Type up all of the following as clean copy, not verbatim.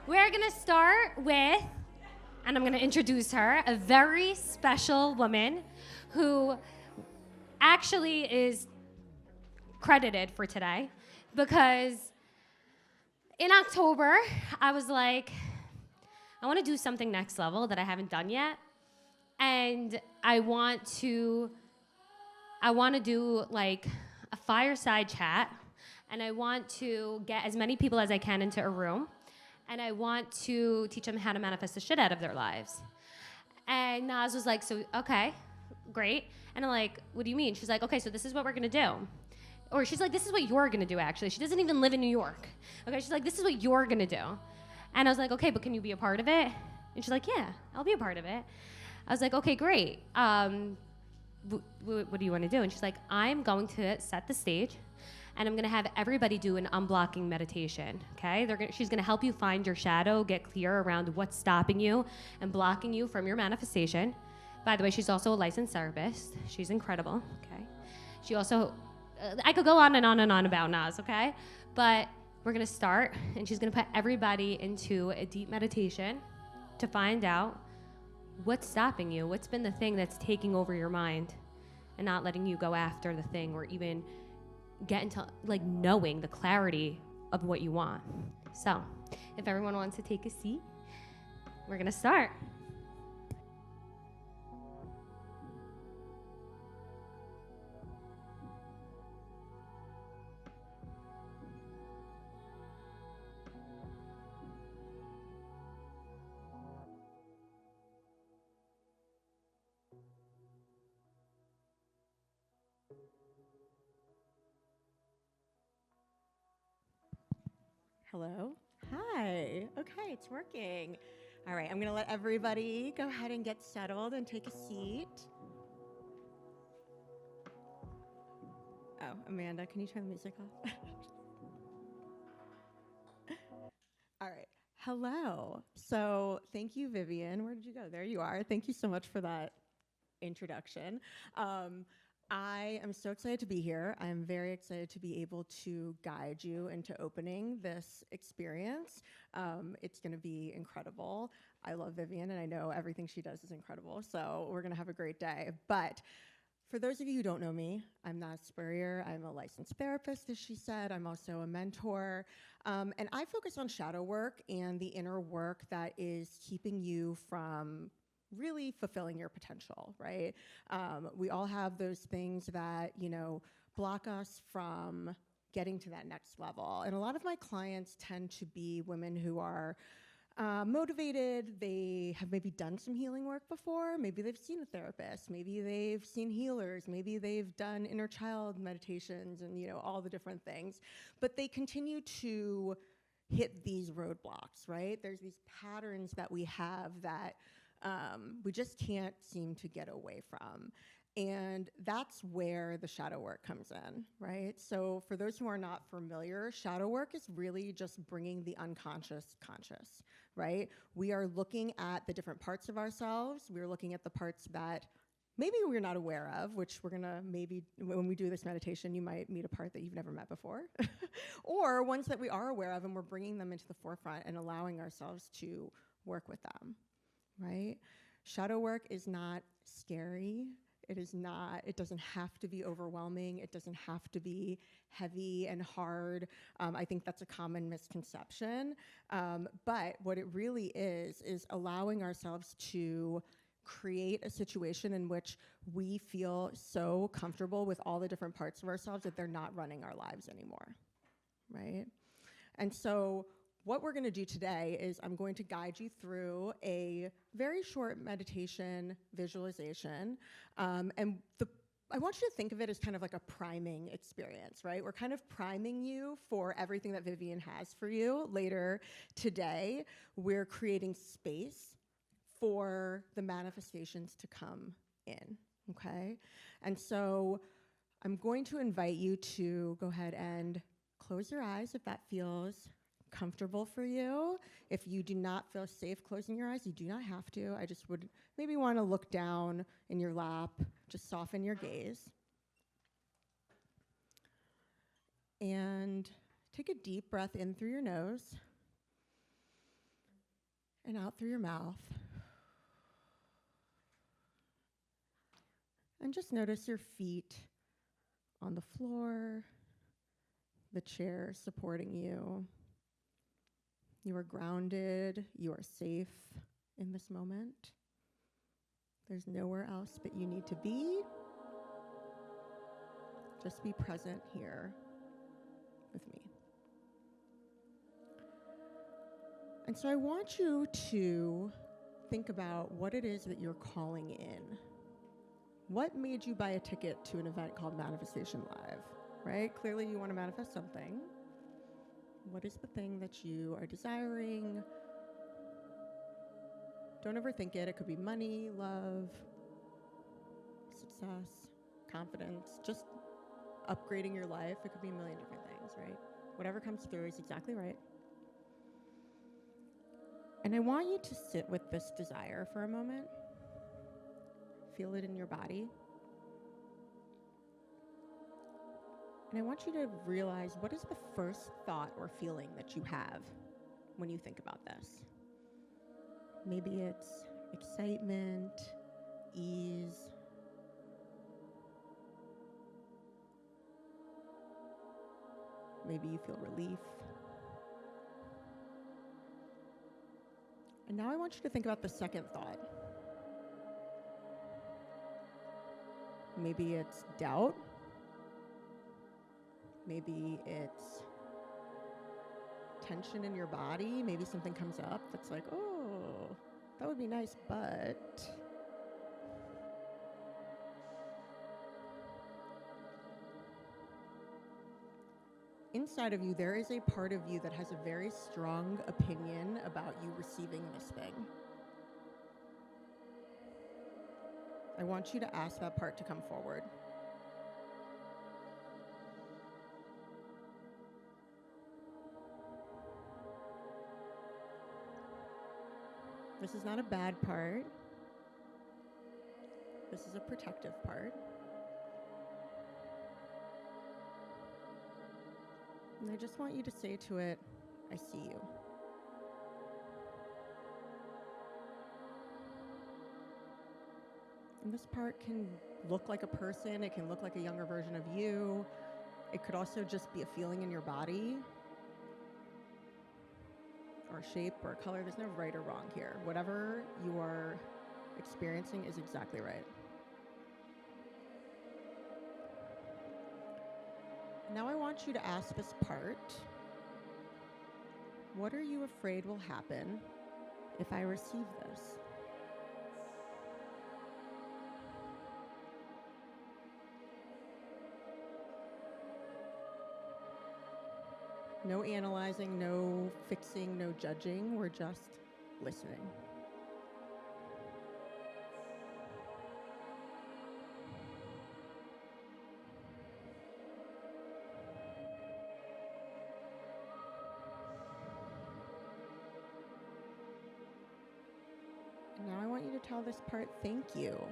We're going to start with, and I'm going to introduce her, a very special woman who actually is credited for today because in October, I was like, I want to do something next level that I haven't done yet. And I want to do like a fireside chat, and I want to get as many people as I can into a room, and I want to teach them how to manifest the shit out of their lives. And Naz was like, so, okay, great. And I'm like, what do you mean? She's like, okay, so this is what we're gonna do. Or she's like, this is what you're gonna do, actually. She doesn't even live in New York. Okay, she's like, this is what you're gonna do. And I was like, okay, but can you be a part of it? And she's like, yeah, I'll be a part of it. I was like, okay, great. What do you want to do? And she's like, I'm going to set the stage, and I'm going to have everybody do an unblocking meditation, okay? She's going to help you find your shadow, get clear around what's stopping you and blocking you from your manifestation. By the way, she's also a licensed therapist. She's incredible, okay? She also, I could go on and on and on about Naz, okay? But we're going to start, and she's going to put everybody into a deep meditation to find out what's stopping you? What's been the thing that's taking over your mind and not letting you go after the thing or even get into like knowing the clarity of what you want? So if everyone wants to take a seat, we're gonna start. Hello. Hi. Okay, it's working. All right, I'm going to let everybody go ahead and get settled and take a seat. Oh, Amanda, can you turn the music off? All right. Hello. So thank you, Vivian. Where did you go? There you are. Thank you so much for that introduction. I am so excited to be here. I'm very excited to be able to guide you into opening this experience. It's going to be incredible. I love Vivian, and I know everything she does is incredible, so we're going to have a great day. But for those of you who don't know me, I'm not Spurrier. I'm a licensed therapist, as she said. I'm also a mentor. And I focus on shadow work and the inner work that is keeping you from really fulfilling your potential, right? We all have those things that, block us from getting to that next level. And a lot of my clients tend to be women who are motivated. They have maybe done some healing work before. Maybe they've seen a therapist. Maybe they've seen healers. Maybe they've done inner child meditations and, all the different things. But they continue to hit these roadblocks, right? There's these patterns that we have that we just can't seem to get away from. And that's where the shadow work comes in, right? So for those who are not familiar, shadow work is really just bringing the unconscious conscious, right? We are looking at the different parts of ourselves. We're looking at the parts that maybe we're not aware of, which we're gonna maybe, when we do this meditation, you might meet a part that you've never met before, or ones that we are aware of, and we're bringing them into the forefront and allowing ourselves to work with them, right? Shadow work is not scary. It doesn't have to be overwhelming. It doesn't have to be heavy and hard. I think that's a common misconception. But what it really is allowing ourselves to create a situation in which we feel so comfortable with all the different parts of ourselves that they're not running our lives anymore, right? And so what we're going to do today is I'm going to guide you through a very short meditation visualization. And I want you to think of it as kind of like a priming experience, right? We're kind of priming you for everything that Vivian has for you later today. We're creating space for the manifestations to come in, okay? And so I'm going to invite you to go ahead and close your eyes if that feels comfortable for you. If you do not feel safe closing your eyes, you do not have to. I just would maybe want to look down in your lap, just soften your gaze. And take a deep breath in through your nose. and out through your mouth. And just notice your feet on the floor, the chair supporting you. You are grounded, you are safe in this moment. There's nowhere else but you need to be. Just be present here with me. And so I want you to think about what it is that you're calling in. What made you buy a ticket to an event called Manifestation Live, right? Clearly you want to manifest something. What is the thing that you are desiring? Don't overthink it. It could be money, love, success, confidence, just upgrading your life. It could be a million different things, right? Whatever comes through is exactly right. And I want you to sit with this desire for a moment. Feel it in your body. And I want you to realize, what is the first thought or feeling that you have when you think about this? Maybe it's excitement, ease. Maybe you feel relief. And now I want you to think about the second thought. Maybe it's doubt. Maybe it's tension in your body. Maybe something comes up that's like, oh, that would be nice, but... Inside of you, there is a part of you that has a very strong opinion about you receiving this thing. I want you to ask that part to come forward. This is not a bad part. This is a protective part. And I just want you to say to it, I see you. And this part can look like a person. It can look like a younger version of you. It could also just be a feeling in your body, or a shape or a color. There's no right or wrong here. Whatever you are experiencing is exactly right. Now I want you to ask this part, what are you afraid will happen if I receive this? No analyzing, no fixing, no judging. We're just listening. And now I want you to tell this part, thank you.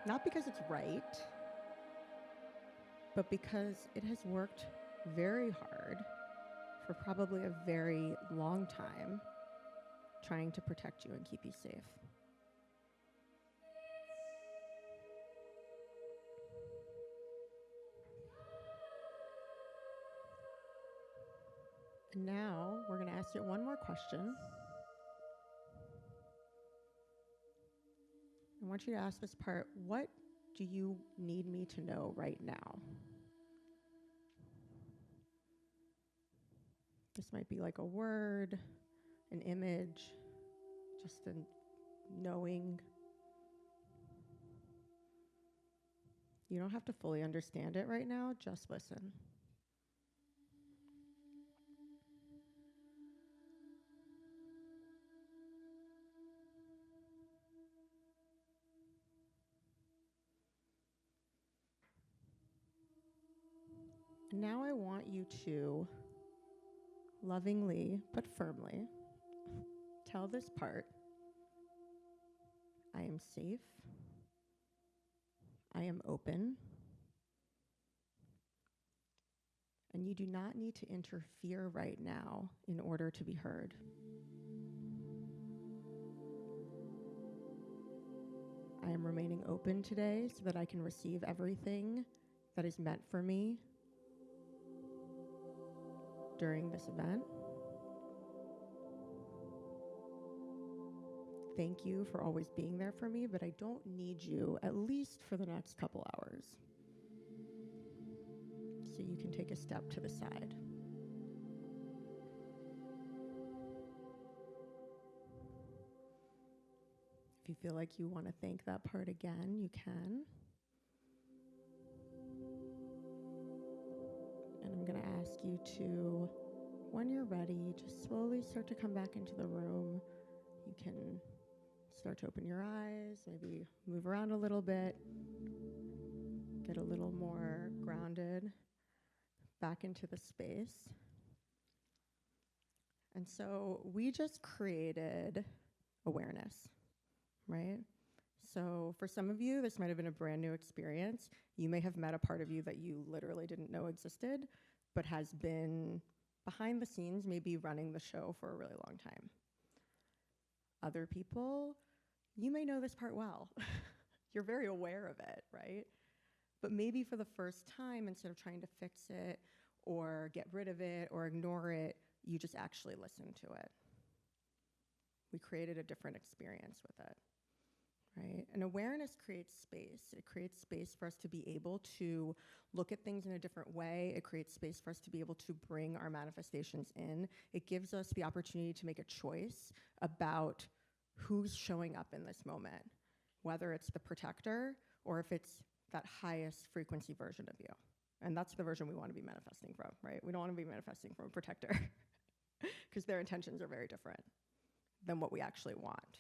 Not because it's right, but because it has worked very hard for probably a very long time trying to protect you and keep you safe. And now we're going to ask it one more question. I want you to ask this part, what do you need me to know right now? This might be like a word, an image, just a knowing. You don't have to fully understand it right now, just listen. Now I want you to lovingly but firmly tell this part, I am safe, I am open, and you do not need to interfere right now in order to be heard. I am remaining open today so that I can receive everything that is meant for me during this event. Thank you for always being there for me, but I don't need you at least for the next couple hours. So you can take a step to the side. If you feel like you want to thank that part again, you can. And I'm going to ask you to, when you're ready, just slowly start to come back into the room. You can start to open your eyes, maybe move around a little bit, get a little more grounded back into the space. And so we just created awareness, right? So for some of you, this might have been a brand new experience. You may have met a part of you that you literally didn't know existed, but has been behind the scenes, maybe running the show for a really long time. Other people, you may know this part well. You're very aware of it, right? But maybe for the first time, instead of trying to fix it or get rid of it or ignore it, you just actually listen to it. We created a different experience with it, right? And awareness creates space. It creates space for us to be able to look at things in a different way. It creates space for us to be able to bring our manifestations in. It gives us the opportunity to make a choice about who's showing up in this moment, whether it's the protector or if it's that highest frequency version of you. And that's the version we want to be manifesting from, right? We don't want to be manifesting from a protector because their intentions are very different than what we actually want.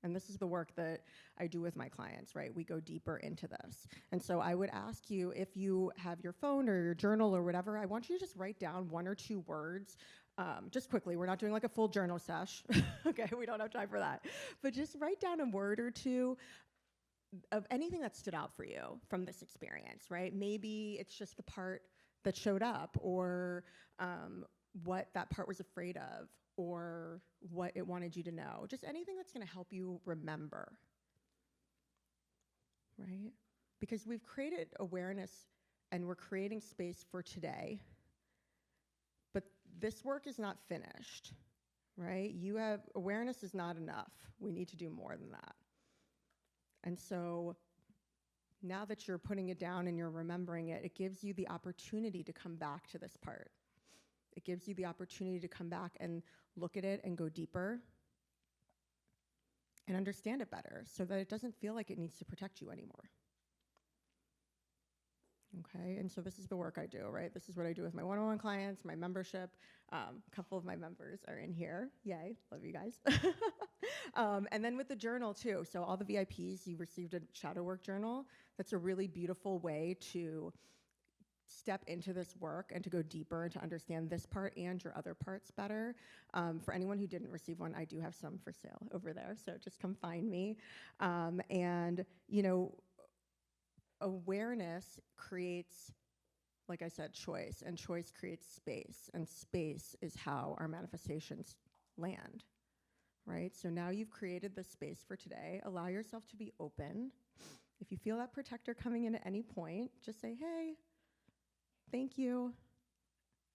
And this is the work that I do with my clients, right? We go deeper into this. And so I would ask you, if you have your phone or your journal or whatever, I want you to just write down 1 or 2 words, just quickly. We're not doing like a full journal sesh. Okay, we don't have time for that. But just write down a word or 2 of anything that stood out for you from this experience, right? Maybe it's just the part that showed up, or what that part was afraid of, or what it wanted you to know. Just anything that's going to help you remember, right? Because we've created awareness and we're creating space for today, but this work is not finished, right? Awareness is not enough. We need to do more than that. And so now that you're putting it down and you're remembering it, it gives you the opportunity to come back to this part. It gives you the opportunity to come back and look at it and go deeper and understand it better so that it doesn't feel like it needs to protect you anymore. Okay, and so this is the work I do, right? This is what I do with my one-on-one clients, my membership. A couple of my members are in here. Yay, love you guys. And then with the journal too. So all the VIPs, you received a shadow work journal. That's a really beautiful way to step into this work and to go deeper and to understand this part and your other parts better. For anyone who didn't receive one, I do have some for sale over there, so just come find me. And, you know, awareness creates, like I said, choice, and choice creates space, and space is how our manifestations land, right? So now you've created this space for today. Allow yourself to be open. If you feel that protector coming in at any point, just say, hey, thank you.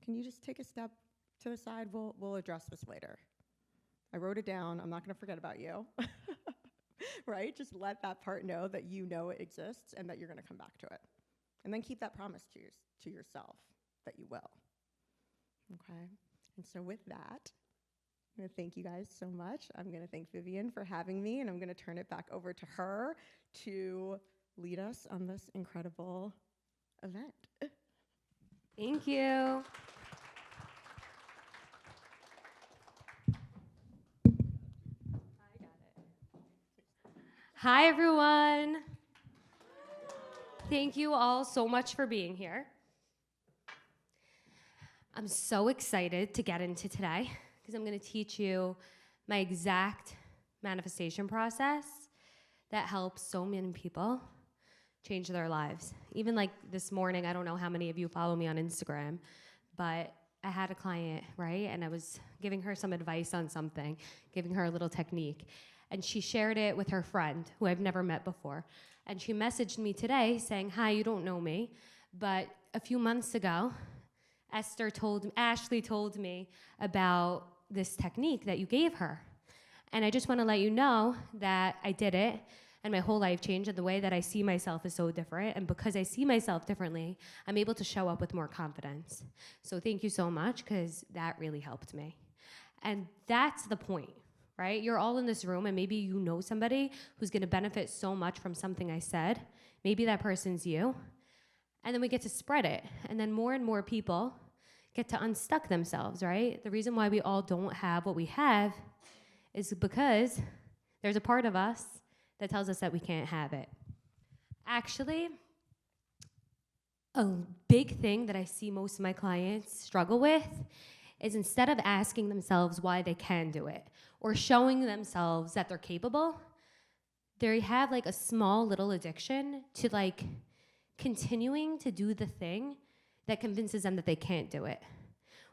Can you just take a step to the side? We'll address this later. I wrote it down. I'm not going to forget about you. Right? Just let that part know that you know it exists and that you're going to come back to it. And then keep that promise to yourself that you will. Okay? And so with that, I'm going to thank you guys so much. I'm going to thank Vivian for having me, and I'm going to turn it back over to her to lead us on this incredible event. Thank you. Hi, everyone. Thank you all so much for being here. I'm so excited to get into today because I'm going to teach you my exact manifestation process that helps so many people change their lives. Even like this morning, I don't know how many of you follow me on Instagram, but I had a client, right? And I was giving her some advice on something, giving her a little technique. And she shared it with her friend, who I've never met before. And she messaged me today saying, hi, you don't know me, but a few months ago, Ashley told me about this technique that you gave her. And I just want to let you know that I did it, and my whole life changed, and the way that I see myself is so different. And because I see myself differently, I'm able to show up with more confidence. So thank you so much, because that really helped me. And that's the point, right? You're all in this room, and maybe you know somebody who's going to benefit so much from something I said. Maybe that person's you. And then we get to spread it. And then more and more people get to unstuck themselves, right? The reason why we all don't have what we have is because there's a part of us that tells us that we can't have it. Actually, a big thing that I see most of my clients struggle with is instead of asking themselves why they can do it or showing themselves that they're capable, they have like a small little addiction to like continuing to do the thing that convinces them that they can't do it,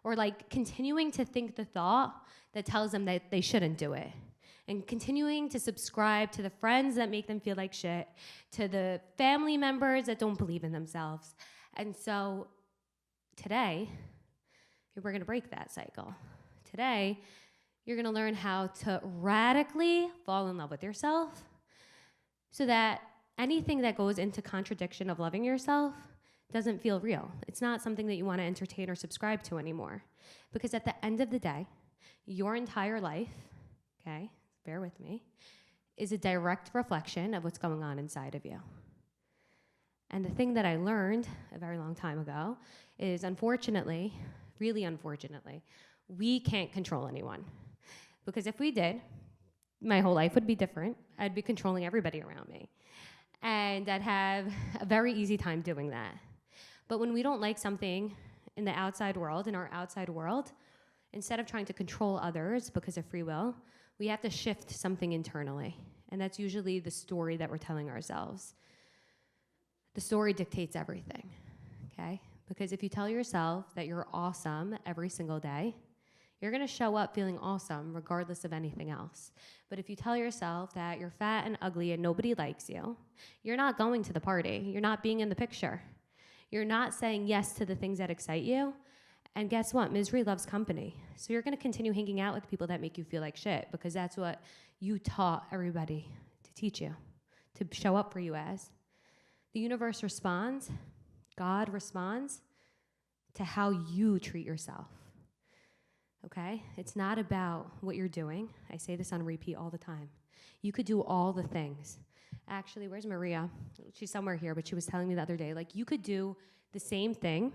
or like continuing to think the thought that tells them that they shouldn't do it, and continuing to subscribe to the friends that make them feel like shit, to the family members that don't believe in themselves. And so today, we're gonna break that cycle. Today, you're gonna learn how to radically fall in love with yourself so that anything that goes into contradiction of loving yourself doesn't feel real. It's not something that you wanna entertain or subscribe to anymore. Because at the end of the day, your entire life, okay, bear with me, is a direct reflection of what's going on inside of you. And the thing that I learned a very long time ago is, unfortunately, really unfortunately, we can't control anyone. Because if we did, my whole life would be different. I'd be controlling everybody around me. And I'd have a very easy time doing that. But when we don't like something in the outside world, in our outside world, instead of trying to control others because of free will, we have to shift something internally. And that's usually the story that we're telling ourselves. The story dictates everything, okay? Because if you tell yourself that you're awesome every single day, you're gonna show up feeling awesome regardless of anything else. But if you tell yourself that you're fat and ugly and nobody likes you, you're not going to the party. You're not being in the picture. You're not saying yes to the things that excite you. And guess what? Misery loves company. So you're gonna continue hanging out with people that make you feel like shit, because that's what you taught everybody to teach you, to show up for you as. The universe responds, God responds to how you treat yourself, okay? It's not about what you're doing. I say this on repeat all the time. You could do all the things. Actually, where's Maria? She's somewhere here, but she was telling me the other day, like, you could do the same thing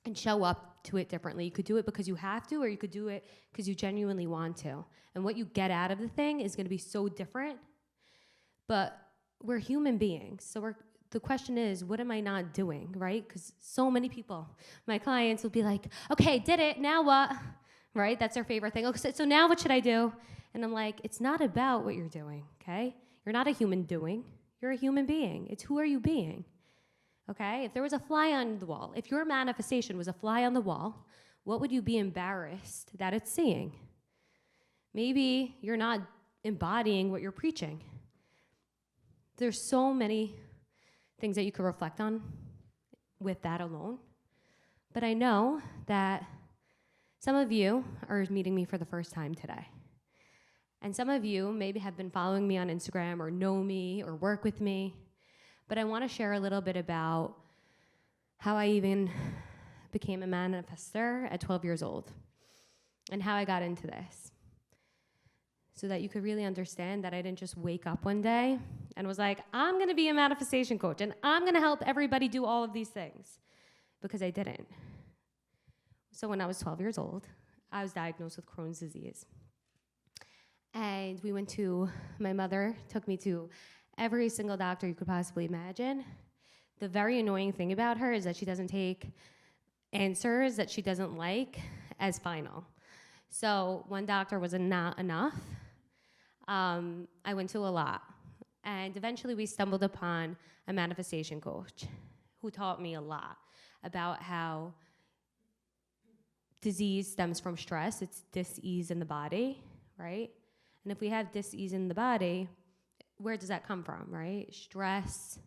and show up to it differently. You could do it because you have to, or you could do it because you genuinely want to. And what you get out of the thing is gonna be so different, but we're human beings, so the question is, what am I not doing, right? Because so many people, my clients will be like, okay, did it, now what? Right, that's their favorite thing. Okay, so now what should I do? And I'm like, it's not about what you're doing, okay? You're not a human doing, you're a human being. It's who are you being, okay? If there was a fly on the wall, if your manifestation was a fly on the wall, what would you be embarrassed that it's seeing? Maybe you're not embodying what you're preaching. There's so many things that you could reflect on with that alone. But I know that some of you are meeting me for the first time today. And some of you maybe have been following me on Instagram or know me or work with me. But I want to share a little bit about how I even became a manifester at 12 years old and how I got into this, so that you could really understand that I didn't just wake up one day and was like, I'm gonna be a manifestation coach and I'm gonna help everybody do all of these things, because I didn't. So when I was 12 years old, I was diagnosed with Crohn's disease. And my mother took me to every single doctor you could possibly imagine. The very annoying thing about her is that she doesn't take answers that she doesn't like as final. So one doctor was not enough. I went to a lot. And eventually we stumbled upon a manifestation coach who taught me a lot about how disease stems from stress. It's dis-ease in the body, right? And if we have dis-ease in the body, where does that come from, right? Stress,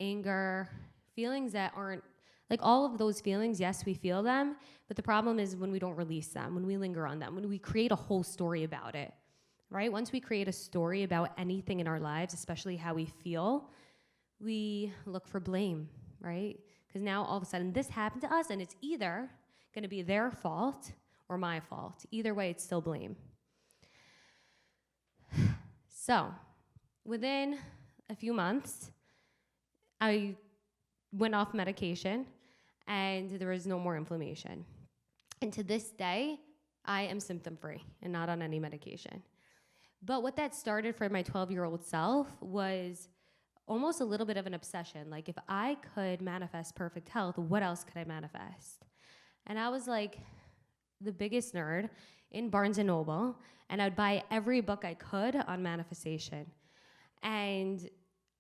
anger, feelings that aren't, like all of those feelings, yes, we feel them, but the problem is when we don't release them, when we linger on them, when we create a whole story about it, right? Once we create a story about anything in our lives, especially how we feel, we look for blame, right? Because now all of a sudden this happened to us and it's either going to be their fault or my fault. Either way, it's still blame. So within a few months, I went off medication and there was no more inflammation. And to this day, I am symptom-free and not on any medication. But what that started for my 12-year-old self was almost a little bit of an obsession. Like, if I could manifest perfect health, what else could I manifest? And I was like the biggest nerd in Barnes & Noble, and I'd buy every book I could on manifestation. And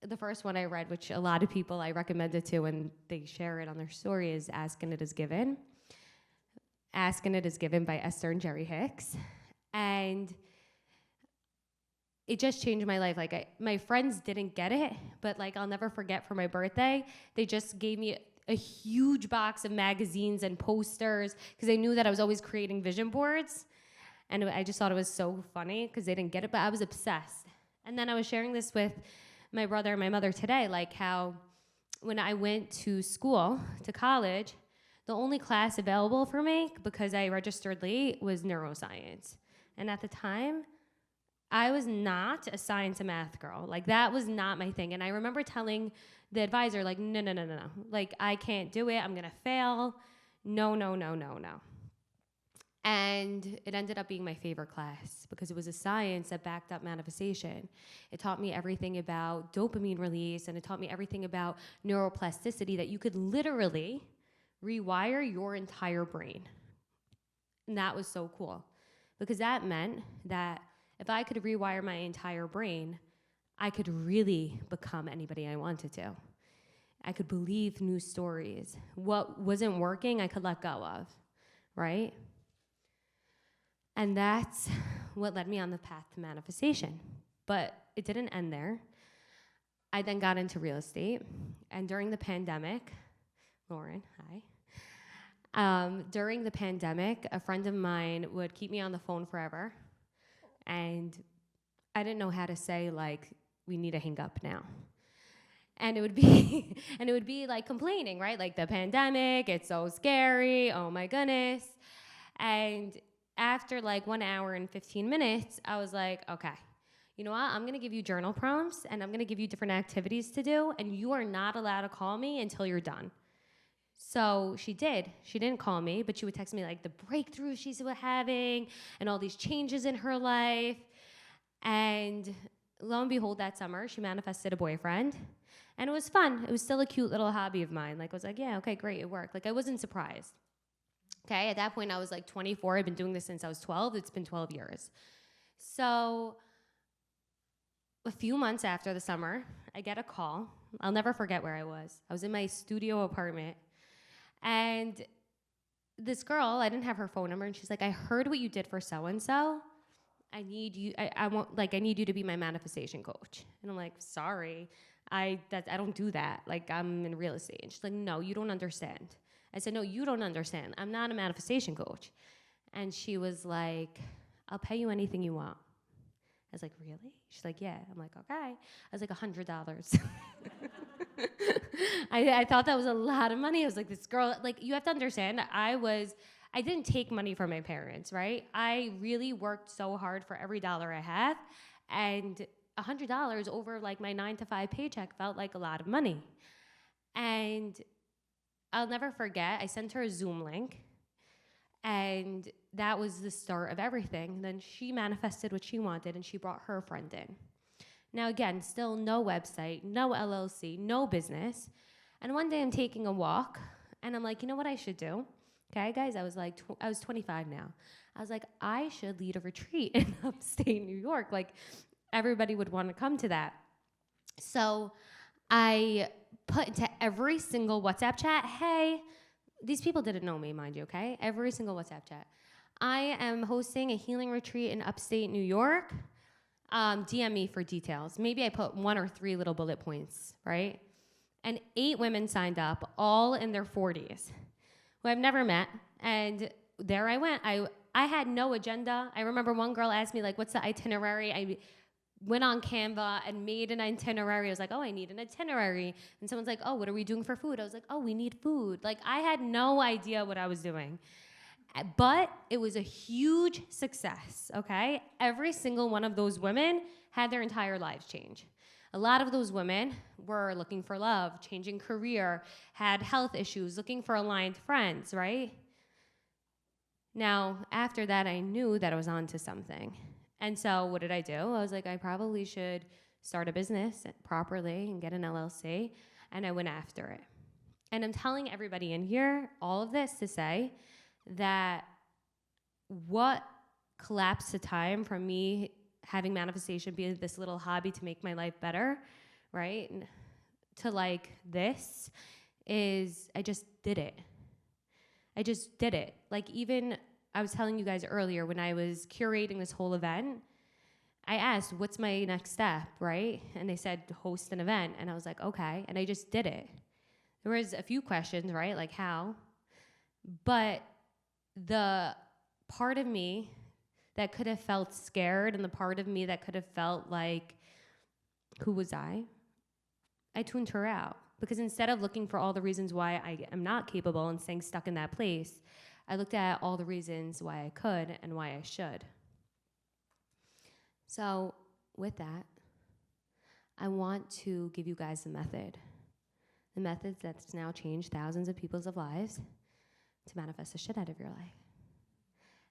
the first one I read, which a lot of people I recommend it to when they share it on their story, is Ask and It Is Given. Ask and It Is Given by Esther and Jerry Hicks. And it just changed my life. Like, my friends didn't get it, but like, I'll never forget, for my birthday, they just gave me a huge box of magazines and posters because they knew that I was always creating vision boards. And I just thought it was so funny because they didn't get it, but I was obsessed. And then I was sharing this with my brother and my mother today, like how when I went to school, to college, the only class available for me, because I registered late, was neuroscience. And at the time, I was not a science and math girl. Like, that was not my thing. And I remember telling the advisor, like, no. Like, I can't do it. I'm going to fail. No. And it ended up being my favorite class because it was a science that backed up manifestation. It taught me everything about dopamine release, and it taught me everything about neuroplasticity, that you could literally rewire your entire brain. And that was so cool because that meant that if I could rewire my entire brain, I could really become anybody I wanted to. I could believe new stories. What wasn't working, I could let go of, right? And that's what led me on the path to manifestation. But it didn't end there. I then got into real estate. And during the pandemic, Lauren, hi. During the pandemic, a friend of mine would keep me on the phone forever. And I didn't know how to say, like, we need to hang up now. And it would be like complaining, right? Like, the pandemic, it's so scary, oh my goodness. And after like 1 hour and 15 minutes, I was like, okay, you know what? I'm going to give you journal prompts, and I'm going to give you different activities to do, and you are not allowed to call me until you're done. So she did. She didn't call me, but she would text me like the breakthrough she's having and all these changes in her life. And lo and behold, that summer, she manifested a boyfriend. And it was fun. It was still a cute little hobby of mine. Like, I was like, yeah, okay, great, it worked. Like, I wasn't surprised. Okay, at that point, I was like 24. I've been doing this since I was 12. It's been 12 years. So a few months after the summer, I get a call. I'll never forget where I was. I was in my studio apartment. And this girl, I didn't have her phone number, and she's like, I heard what you did for so-and-so. I need you to be my manifestation coach. And I'm like, sorry, I don't do that. Like, I'm in real estate. And she's like, no, you don't understand. I said, no, you don't understand. I'm not a manifestation coach. And she was like, I'll pay you anything you want. I was like, really? She's like, yeah. I'm like, okay. I was like, $100. I thought that was a lot of money. I was like, this girl, like, you have to understand, I didn't take money from my parents, right? I really worked so hard for every dollar I have, and $100 over like my 9-to-5 paycheck felt like a lot of money. And I'll never forget, I sent her a Zoom link, and that was the start of everything. Then she manifested what she wanted, and she brought her friend in. Now, again, still no website, no LLC, no business. And one day I'm taking a walk, and I'm like, you know what I should do? Okay, guys, I was 25 now. I was like, I should lead a retreat in upstate New York. Like, everybody would want to come to that. So I put into every single WhatsApp chat, hey, these people didn't know me, mind you, okay? Every single WhatsApp chat. I am hosting a healing retreat in upstate New York. DM me for details. Maybe I put 1 or 3 little bullet points, right? And 8 women signed up, all in their 40s, who I've never met. And there I went. I had no agenda. I remember one girl asked me, like, what's the itinerary? I went on Canva and made an itinerary. I was like, oh, I need an itinerary. And someone's like, oh, what are we doing for food? I was like, oh, we need food. Like, I had no idea what I was doing. But it was a huge success, okay? Every single one of those women had their entire lives change. A lot of those women were looking for love, changing career, had health issues, looking for aligned friends, right? Now, after that, I knew that I was onto something. And so what did I do? I was like, I probably should start a business properly and get an LLC, and I went after it. And I'm telling everybody in here all of this to say that what collapsed the time from me having manifestation be this little hobby to make my life better, right, to like this is I just did it. I just did it. Like, even I was telling you guys earlier when I was curating this whole event, I asked, what's my next step, right? And they said, host an event. And I was like, okay. And I just did it. There was a few questions, right? Like, how? But the part of me that could have felt scared and the part of me that could have felt like, who was I tuned her out. Because instead of looking for all the reasons why I am not capable and staying stuck in that place, I looked at all the reasons why I could and why I should. So with that, I want to give you guys the method that's now changed thousands of people's lives to manifest the shit out of your life.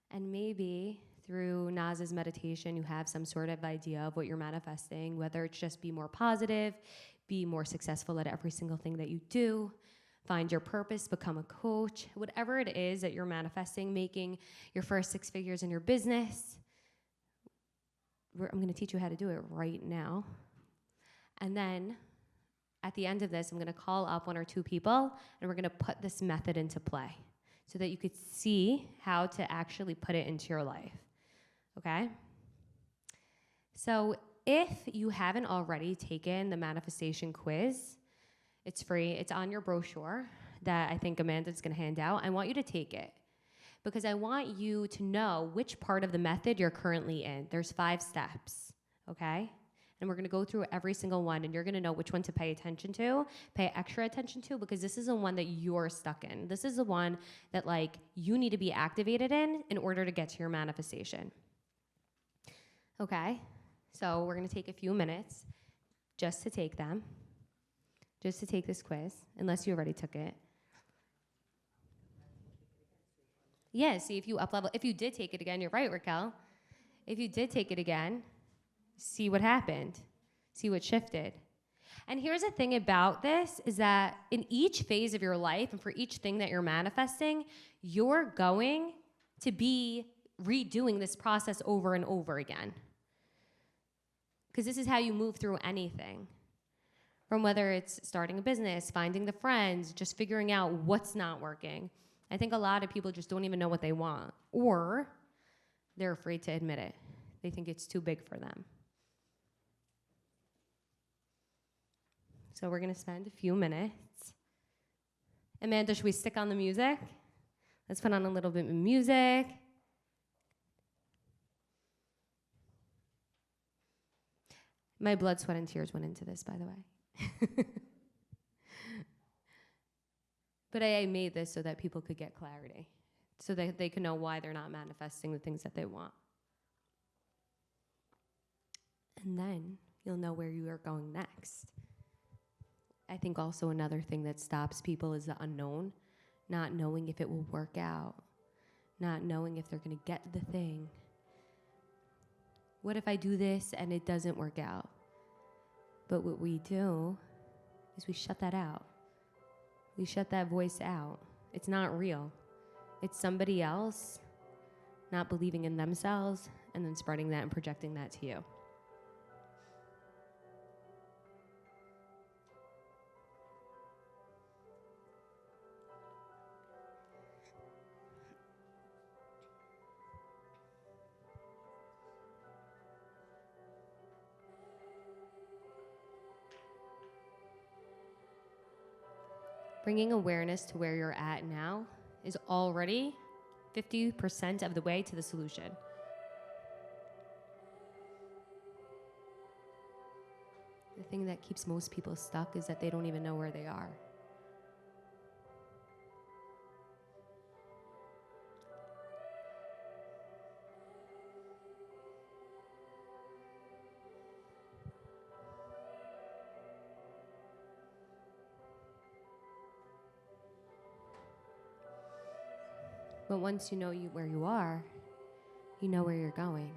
And maybe through Naz's meditation, you have some sort of idea of what you're manifesting, whether it's just be more positive, be more successful at every single thing that you do, find your purpose, become a coach, whatever it is that you're manifesting, making your first 6 figures in your business. I'm going to teach you how to do it right now. And then at the end of this, I'm going to call up 1 or 2 people, and we're going to put this method into play so that you could see how to actually put it into your life, okay? So if you haven't already taken the manifestation quiz, it's free. It's on your brochure that I think Amanda's going to hand out. I want you to take it because I want you to know which part of the method you're currently in. There's 5 steps, okay? And we're going to go through every single one, and you're going to know which one to pay attention to, pay extra attention to, because this is the one that you're stuck in. This is the one that, like, you need to be activated in order to get to your manifestation. Okay? So we're going to take a few minutes just to take them, just to take this quiz, unless you already took it. Yeah, see if you up-level. If you did take it again, you're right, Raquel. If you did take it again, see what happened, see what shifted. And here's the thing about this is that in each phase of your life and for each thing that you're manifesting, you're going to be redoing this process over and over again. Because this is how you move through anything. From whether it's starting a business, finding the friends, just figuring out what's not working. I think a lot of people just don't even know what they want, or they're afraid to admit it. They think it's too big for them. So we're going to spend a few minutes. Amanda, should we stick on the music? Let's put on a little bit of music. My blood, sweat, and tears went into this, by the way. But I made this so that people could get clarity, so that they can know why they're not manifesting the things that they want. And then you'll know where you are going next. I think also another thing that stops people is the unknown, not knowing if it will work out, not knowing if they're going to get the thing. What if I do this and it doesn't work out? But what we do is we shut that out. We shut that voice out. It's not real. It's somebody else not believing in themselves and then spreading that and projecting that to you. Bringing awareness to where you're at now is already 50% of the way to the solution. The thing that keeps most people stuck is that they don't even know where they are. But once you know where you are, you know where you're going.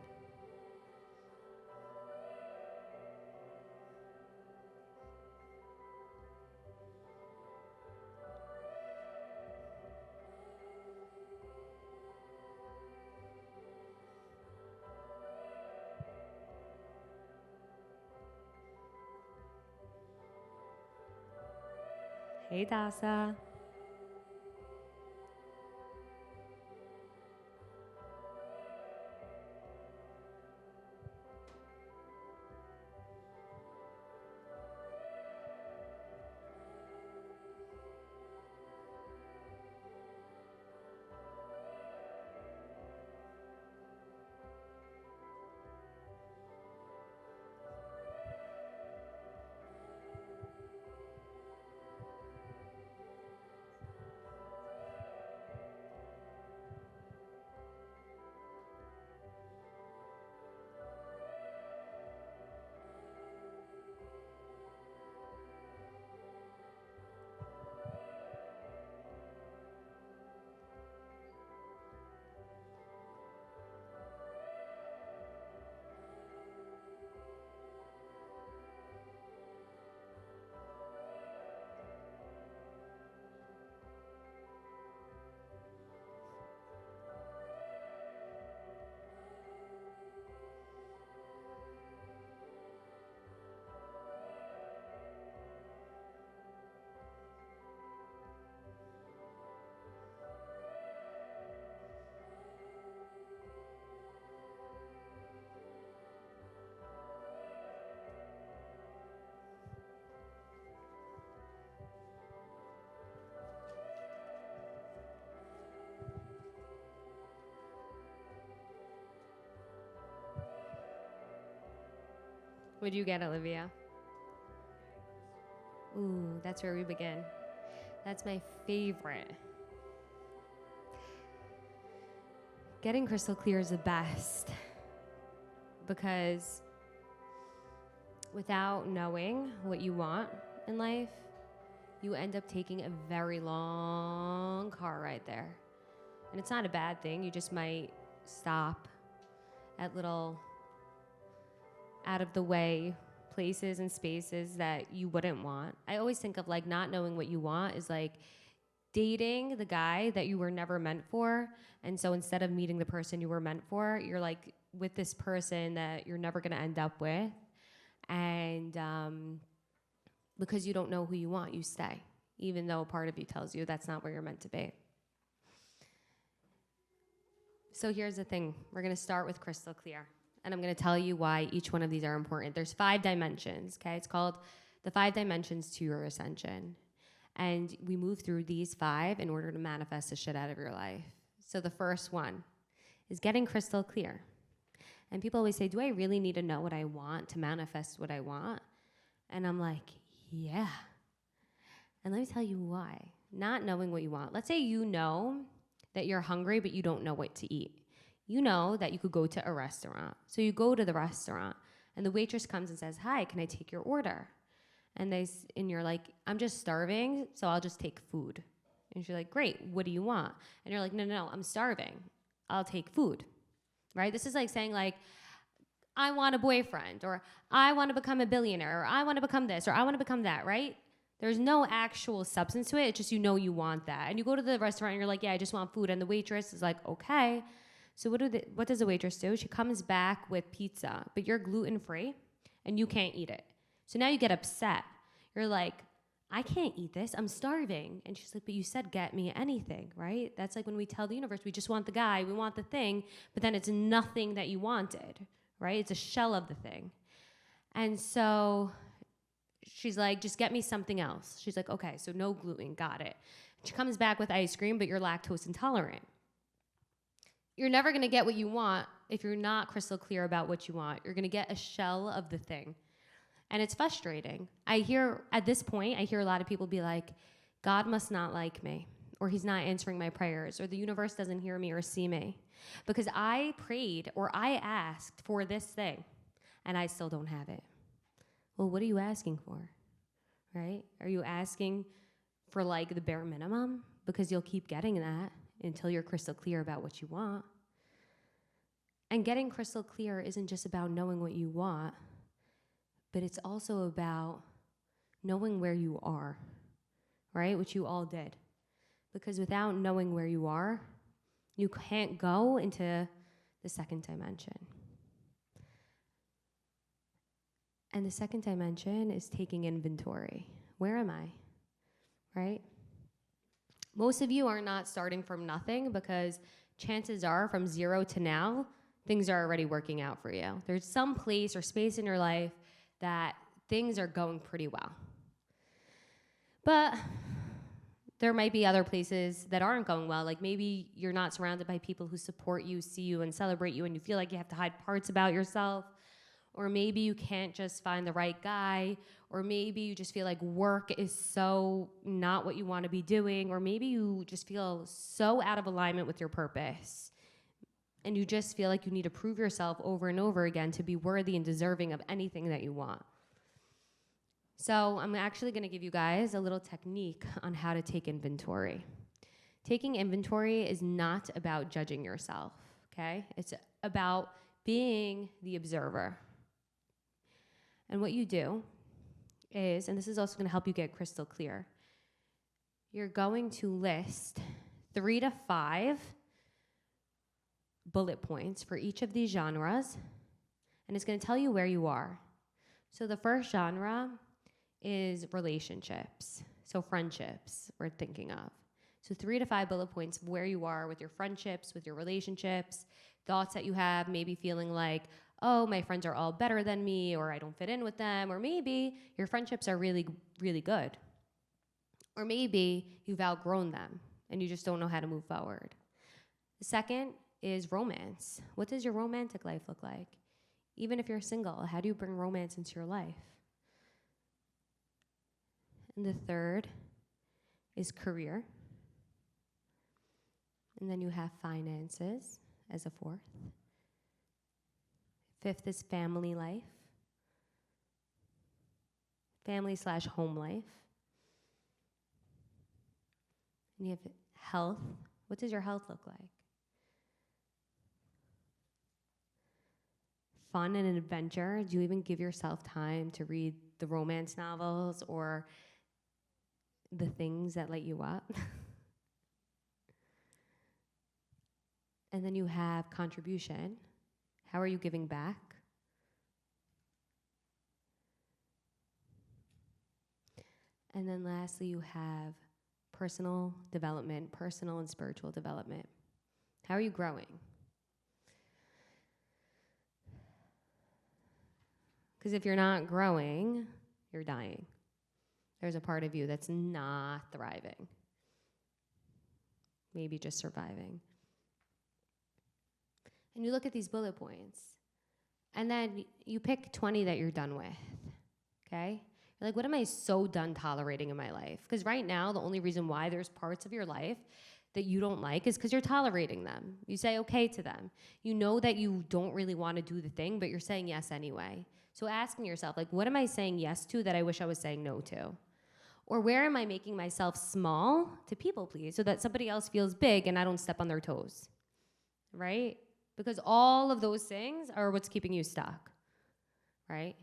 Hey, Dasa. What'd you get, Olivia? Ooh, that's where we begin. That's my favorite. Getting crystal clear is the best because without knowing what you want in life, you end up taking a very long car ride there. And it's not a bad thing. You just might stop at little out of the way places and spaces that you wouldn't want. I always think of like not knowing what you want is like dating the guy that you were never meant for. And so instead of meeting the person you were meant for, you're like with this person that you're never going to end up with. And because you don't know who you want, you stay, even though a part of you tells you that's not where you're meant to be. So here's the thing. We're going to start with crystal clear. And I'm going to tell you why each one of these are important. There's 5 dimensions, okay? It's called the 5 dimensions to your ascension. And we move through these 5 in order to manifest the shit out of your life. So the first one is getting crystal clear. And people always say, do I really need to know what I want to manifest what I want? And I'm like, yeah. And let me tell you why. Not knowing what you want. Let's say you know that you're hungry, but you don't know what to eat. You know that you could go to a restaurant. So you go to the restaurant, and the waitress comes and says, hi, can I take your order? And you're like, I'm just starving, so I'll just take food. And she's like, great, what do you want? And you're like, no, I'm starving. I'll take food, right? This is like saying like, I want a boyfriend, or I want to become a billionaire, or I want to become this, or I want to become that, right? There's no actual substance to it. It's just you know you want that. And you go to the restaurant, and you're like, yeah, I just want food. And the waitress is like, okay. So what does the waitress do? She comes back with pizza, but you're gluten-free, and you can't eat it. So now you get upset. You're like, I can't eat this. I'm starving. And she's like, but you said get me anything, right? That's like when we tell the universe we just want the guy, we want the thing, but then it's nothing that you wanted, right? It's a shell of the thing. And so she's like, just get me something else. She's like, okay, so no gluten, got it. She comes back with ice cream, but you're lactose intolerant. You're never going to get what you want if you're not crystal clear about what you want. You're going to get a shell of the thing. And it's frustrating. At this point, I hear a lot of people be like, God must not like me, or he's not answering my prayers, or the universe doesn't hear me or see me. Because I prayed or I asked for this thing, and I still don't have it. Well, what are you asking for, right? Are you asking for like the bare minimum? Because you'll keep getting that until you're crystal clear about what you want. And getting crystal clear isn't just about knowing what you want, but it's also about knowing where you are, right? Which you all did. Because without knowing where you are, you can't go into the second dimension. And the second dimension is taking inventory. Where am I, right? Most of you are not starting from nothing because chances are from 0 to now, things are already working out for you. There's some place or space in your life that things are going pretty well. But there might be other places that aren't going well. Like maybe you're not surrounded by people who support you, see you, and celebrate you, and you feel like you have to hide parts about yourself. Or maybe you can't just find the right guy. Or maybe you just feel like work is so not what you want to be doing. Or maybe you just feel so out of alignment with your purpose. And you just feel like you need to prove yourself over and over again to be worthy and deserving of anything that you want. So I'm actually going to give you guys a little technique on how to take inventory. Taking inventory is not about judging yourself, okay? It's about being the observer. And what you do is, and this is also going to help you get crystal clear, you're going to list 3 to 5 bullet points for each of these genres, and it's going to tell you where you are. So the first genre is relationships, so friendships we're thinking of. So 3 to 5 bullet points of where you are with your friendships, with your relationships, thoughts that you have, maybe feeling like, oh, my friends are all better than me, or I don't fit in with them, or maybe your friendships are really, really good. Or maybe you've outgrown them and you just don't know how to move forward. The second is romance. What does your romantic life look like? Even if you're single, how do you bring romance into your life? And the third is career. And then you have finances as a fourth. Fifth is family life. Family/home life. And you have health. What does your health look like? Fun and an adventure. Do you even give yourself time to read the romance novels or the things that light you up? And then you have contribution. How are you giving back? And then lastly, you have personal development, personal and spiritual development. How are you growing? Because if you're not growing, you're dying. There's a part of you that's not thriving. Maybe just surviving. And you look at these bullet points, and then you pick 20 that you're done with, okay? You're like, what am I so done tolerating in my life? Because right now, the only reason why there's parts of your life that you don't like is because you're tolerating them. You say okay to them. You know that you don't really want to do the thing, but you're saying yes anyway. So asking yourself, like, what am I saying yes to that I wish I was saying no to? Or where am I making myself small to people please so that somebody else feels big and I don't step on their toes, right? Because all of those things are what's keeping you stuck, right?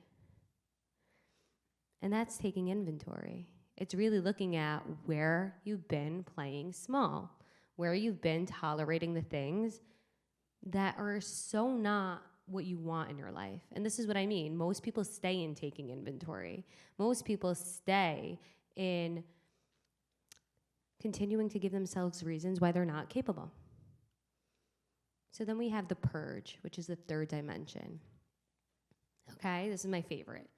And that's taking inventory. It's really looking at where you've been playing small, where you've been tolerating the things that are so not what you want in your life. And this is what I mean. Most people stay in taking inventory. Most people stay in continuing to give themselves reasons why they're not capable. So then we have the purge, which is the third dimension. Okay, this is my favorite.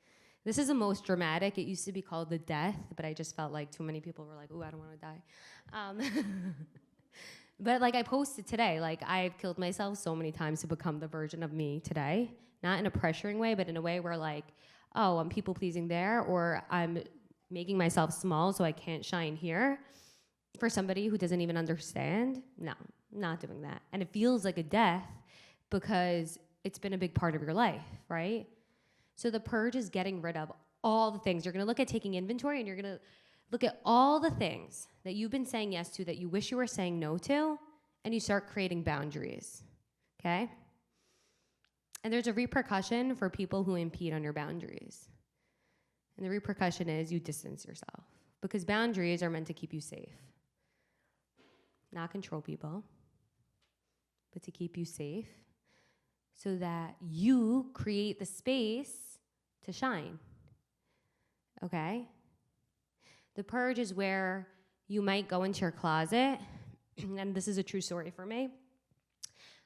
This is the most dramatic. It used to be called the death, but I just felt like too many people were like, ooh, I don't want to die. But like I posted today, like I've killed myself so many times to become the version of me today. Not in a pressuring way, but in a way where like, oh, I'm people pleasing there, or I'm making myself small so I can't shine here. For somebody who doesn't even understand, no, not doing that. And it feels like a death because it's been a big part of your life, right? So the purge is getting rid of all the things. You're gonna look at taking inventory and you're gonna look at all the things that you've been saying yes to that you wish you were saying no to, and you start creating boundaries, okay? And there's a repercussion for people who impede on your boundaries. And the repercussion is you distance yourself, because boundaries are meant to keep you safe. Not control people, but to keep you safe so that you create the space to shine, okay? The purge is where you might go into your closet, and this is a true story for me,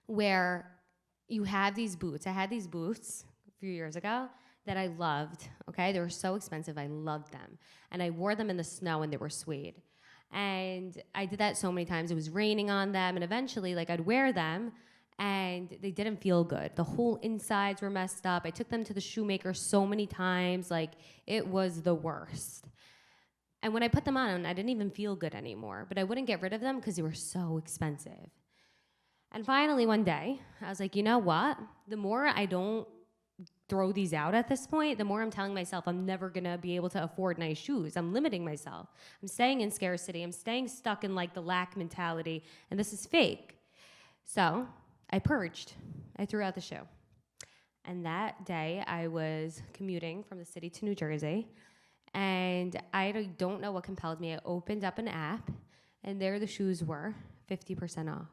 where you have these boots. I had these boots a few years ago that I loved, okay? They were so expensive, I loved them. And I wore them in the snow and they were suede. And I did that so many times. It was raining on them, and eventually, like, I'd wear them and they didn't feel good. The whole insides were messed up. I took them to the shoemaker so many times, like, it was the worst. And when I put them on, I didn't even feel good anymore, but I wouldn't get rid of them because they were so expensive. And finally, one day, I was like, you know what? The more I don't throw these out at this point, the more I'm telling myself I'm never gonna be able to afford nice shoes. I'm limiting myself. I'm staying in scarcity. I'm staying stuck in like the lack mentality, and this is fake. So I purged. I threw out the shoe. And that day, I was commuting from the city to New Jersey, and I don't know what compelled me. I opened up an app, and there the shoes were 50% off.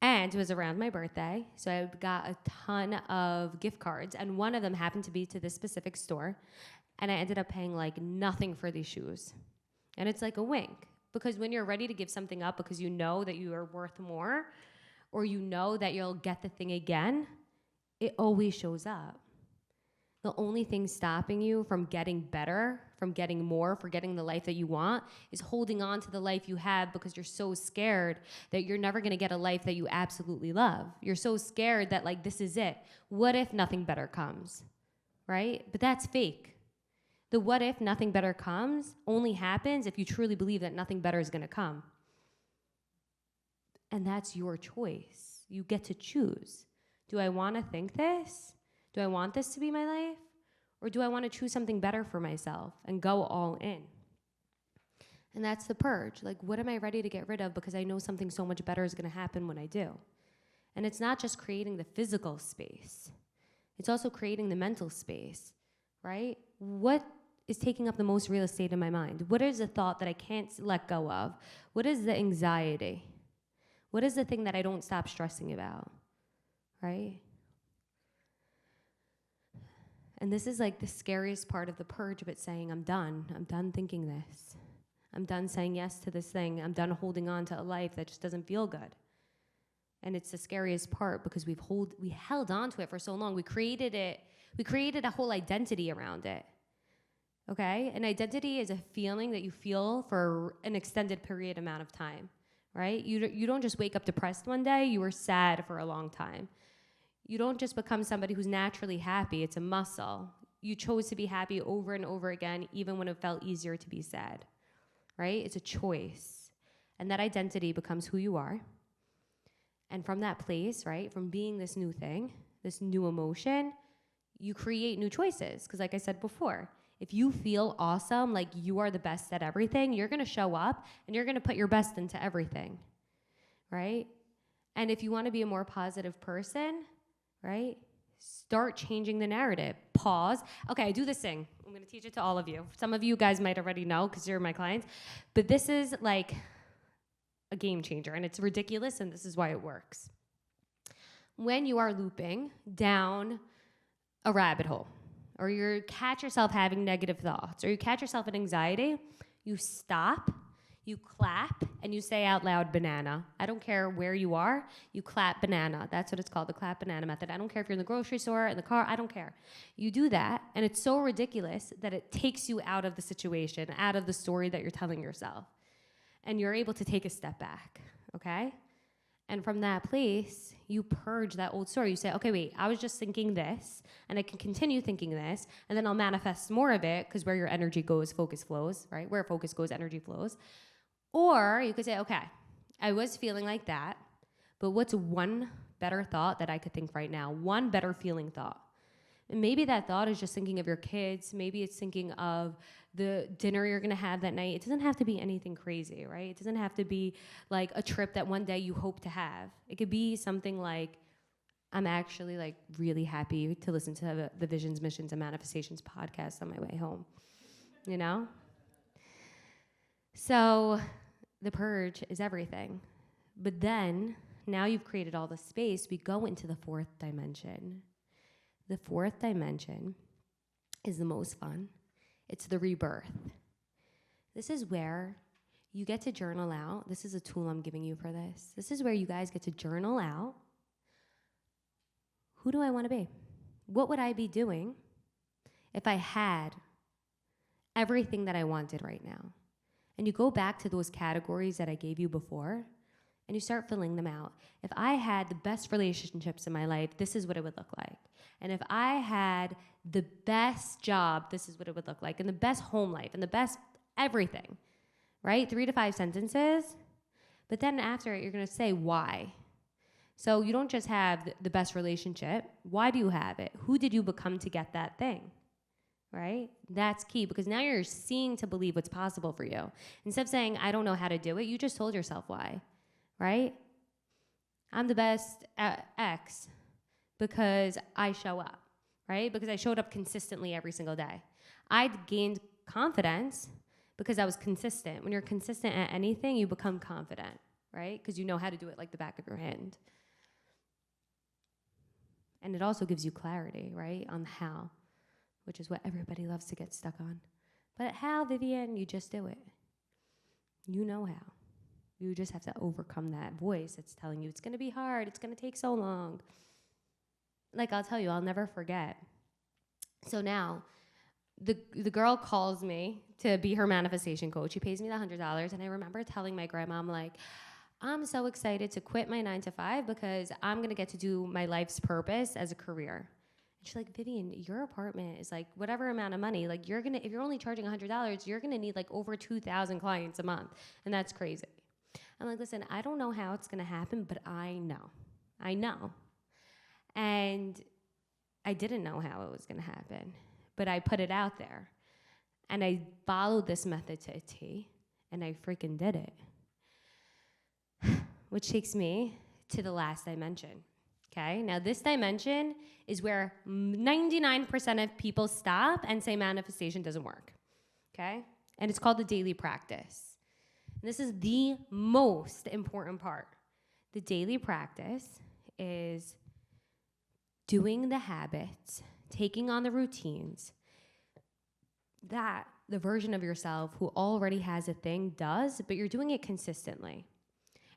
And it was around my birthday, so I got a ton of gift cards, and one of them happened to be to this specific store, and I ended up paying like nothing for these shoes. And it's like a wink, because when you're ready to give something up because you know that you are worth more, or you know that you'll get the thing again, it always shows up. The only thing stopping you from getting better, from getting more, for getting the life that you want, is holding on to the life you have because you're so scared that you're never gonna get a life that you absolutely love. You're so scared that like, this is it. What if nothing better comes, right? But that's fake. The what if nothing better comes only happens if you truly believe that nothing better is gonna come. And that's your choice. You get to choose. Do I wanna think this? Do I want this to be my life? Or do I want to choose something better for myself and go all in? And that's the purge. Like, what am I ready to get rid of because I know something so much better is going to happen when I do? And it's not just creating the physical space. It's also creating the mental space, right? What is taking up the most real estate in my mind? What is the thought that I can't let go of? What is the anxiety? What is the thing that I don't stop stressing about, right? And this is like the scariest part of the purge, but saying, I'm done thinking this. I'm done saying yes to this thing. I'm done holding on to a life that just doesn't feel good. And it's the scariest part because we held on to it for so long. We created a whole identity around it. Okay? An identity is a feeling that you feel for an extended period amount of time, right? You don't just wake up depressed one day, you were sad for a long time. You don't just become somebody who's naturally happy. It's a muscle. You chose to be happy over and over again, even when it felt easier to be sad, right? It's a choice. And that identity becomes who you are. And from that place, right, from being this new thing, this new emotion, you create new choices. Because like I said before, if you feel awesome, like you are the best at everything, you're going to show up and you're going to put your best into everything, right? And if you want to be a more positive person, right? Start changing the narrative. Pause. Okay, I do this thing. I'm going to teach it to all of you. Some of you guys might already know because you're my clients. But this is like a game changer, and it's ridiculous, and this is why it works. When you are looping down a rabbit hole, or you catch yourself having negative thoughts, or you catch yourself in anxiety, you stop, You clap and you say out loud, banana. I don't care where you are, you clap banana. That's what it's called, the clap banana method. I don't care if you're in the grocery store, in the car, I don't care. You do that, and it's so ridiculous that it takes you out of the situation, out of the story that you're telling yourself. And you're able to take a step back, okay? And from that place, you purge that old story. You say, okay, wait, I was just thinking this, and I can continue thinking this, and then I'll manifest more of it, because where your energy goes, focus flows, right? Where focus goes, energy flows. Or you could say, okay, I was feeling like that, but what's one better thought that I could think right now? One better feeling thought. And maybe that thought is just thinking of your kids. Maybe it's thinking of the dinner you're gonna have that night. It doesn't have to be anything crazy, right? It doesn't have to be like a trip that one day you hope to have. It could be something like, I'm actually like really happy to listen to the Visions, Missions, and Manifestations podcast on my way home, you know? So the purge is everything. But then, now you've created all the space, we go into the fourth dimension. The fourth dimension is the most fun. It's the rebirth. This is where you get to journal out. This is a tool I'm giving you for this. This is where you guys get to journal out. Who do I want to be? What would I be doing if I had everything that I wanted right now? And you go back to those categories that I gave you before, and you start filling them out. If I had the best relationships in my life, this is what it would look like. And if I had the best job, this is what it would look like. And the best home life, and the best everything, right? 3 to 5 sentences. But then after it, you're going to say why. So you don't just have the best relationship. Why do you have it? Who did you become to get that thing? Right? That's key, because now you're seeing to believe what's possible for you. Instead of saying, I don't know how to do it, you just told yourself why, right? I'm the best at X because I show up, right? Because I showed up consistently every single day. I gained confidence because I was consistent. When you're consistent at anything, you become confident, right? Because you know how to do it like the back of your hand. And it also gives you clarity, right, on how, which is what everybody loves to get stuck on. But how, Vivian? You just do it. You know how. You just have to overcome that voice that's telling you it's going to be hard, it's going to take so long. Like, I'll tell you, I'll never forget. So now, the girl calls me to be her manifestation coach. She pays me the $100, and I remember telling my grandma, I'm like, I'm so excited to quit my 9 to 5 because I'm going to get to do my life's purpose as a career. She's like, Vivian, your apartment is like whatever amount of money. Like, if you're only charging $100, you're gonna need like over 2,000 clients a month, and that's crazy. I'm like, listen, I don't know how it's gonna happen, but I know. And I didn't know how it was gonna happen, but I put it out there, and I followed this method to a T, and I freaking did it. Which takes me to the last dimension. Okay, now this dimension is where 99% of people stop and say manifestation doesn't work, okay? And it's called the daily practice. And this is the most important part. The daily practice is doing the habits, taking on the routines that the version of yourself who already has a thing does, but you're doing it consistently.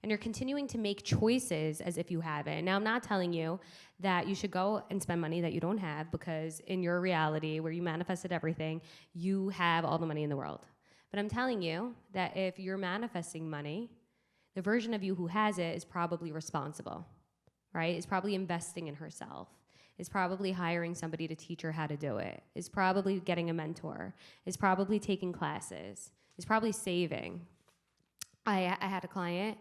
And you're continuing to make choices as if you have it. Now, I'm not telling you that you should go and spend money that you don't have, because in your reality where you manifested everything, you have all the money in the world. But I'm telling you that if you're manifesting money, the version of you who has it is probably responsible, right? Is probably investing in herself. Is probably hiring somebody to teach her how to do it. Is probably getting a mentor. Is probably taking classes. Is probably saving. I have a client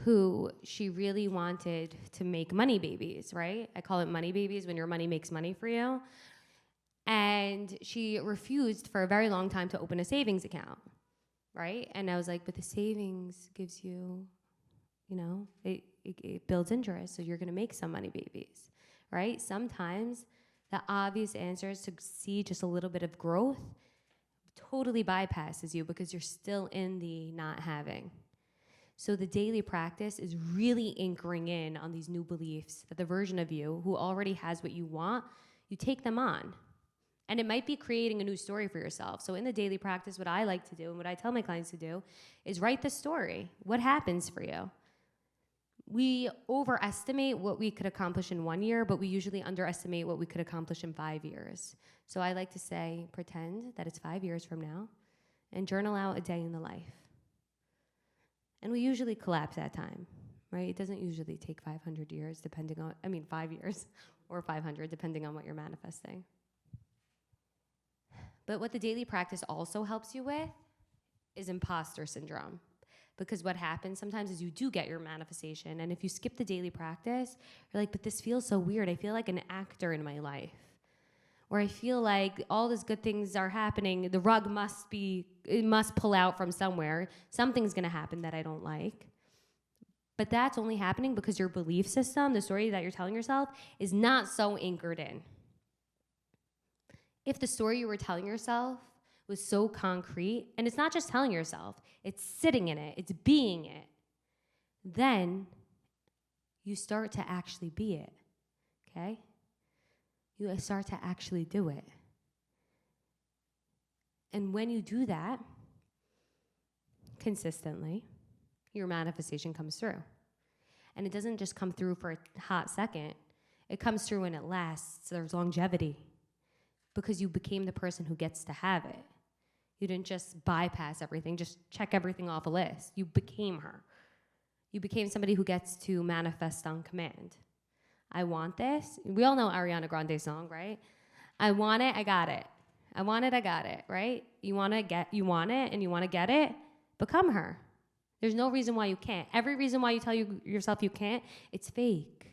who she really wanted to make money babies, right? I call it money babies when your money makes money for you. And she refused for a very long time to open a savings account, right? And I was like, but the savings gives you, it builds interest, so you're gonna make some money babies, right? Sometimes the obvious answer is to see just a little bit of growth totally bypasses you because you're still in the not having. So the daily practice is really anchoring in on these new beliefs that the version of you who already has what you want, you take them on. And it might be creating a new story for yourself. So in the daily practice, what I like to do and what I tell my clients to do is write the story. What happens for you? We overestimate what we could accomplish in 1 year, but we usually underestimate what we could accomplish in 5 years. So I like to say, pretend that it's 5 years from now and journal out a day in the life. And we usually collapse that time, right? It doesn't usually take 500 years, 5 years or 500, depending on what you're manifesting. But what the daily practice also helps you with is imposter syndrome. Because what happens sometimes is you do get your manifestation, and if you skip the daily practice, you're like, but this feels so weird. I feel like an actor in my life. Or I feel like all these good things are happening. The rug must pull out from somewhere. Something's gonna happen that I don't like. But that's only happening because your belief system, the story that you're telling yourself, is not so anchored in. If the story you were telling yourself was so concrete, and it's not just telling yourself, it's sitting in it, it's being it, then you start to actually be it, okay? You start to actually do it. And when you do that consistently, your manifestation comes through. And it doesn't just come through for a hot second, it comes through and it lasts, there's longevity. Because you became the person who gets to have it. You didn't just bypass everything, just check everything off a list. You became her. You became somebody who gets to manifest on command. I want this. We all know Ariana Grande's song, right? I want it, I got it. I want it, I got it, right? You want it, and you want to get it, become her. There's no reason why you can't. Every reason why you tell yourself you can't, it's fake.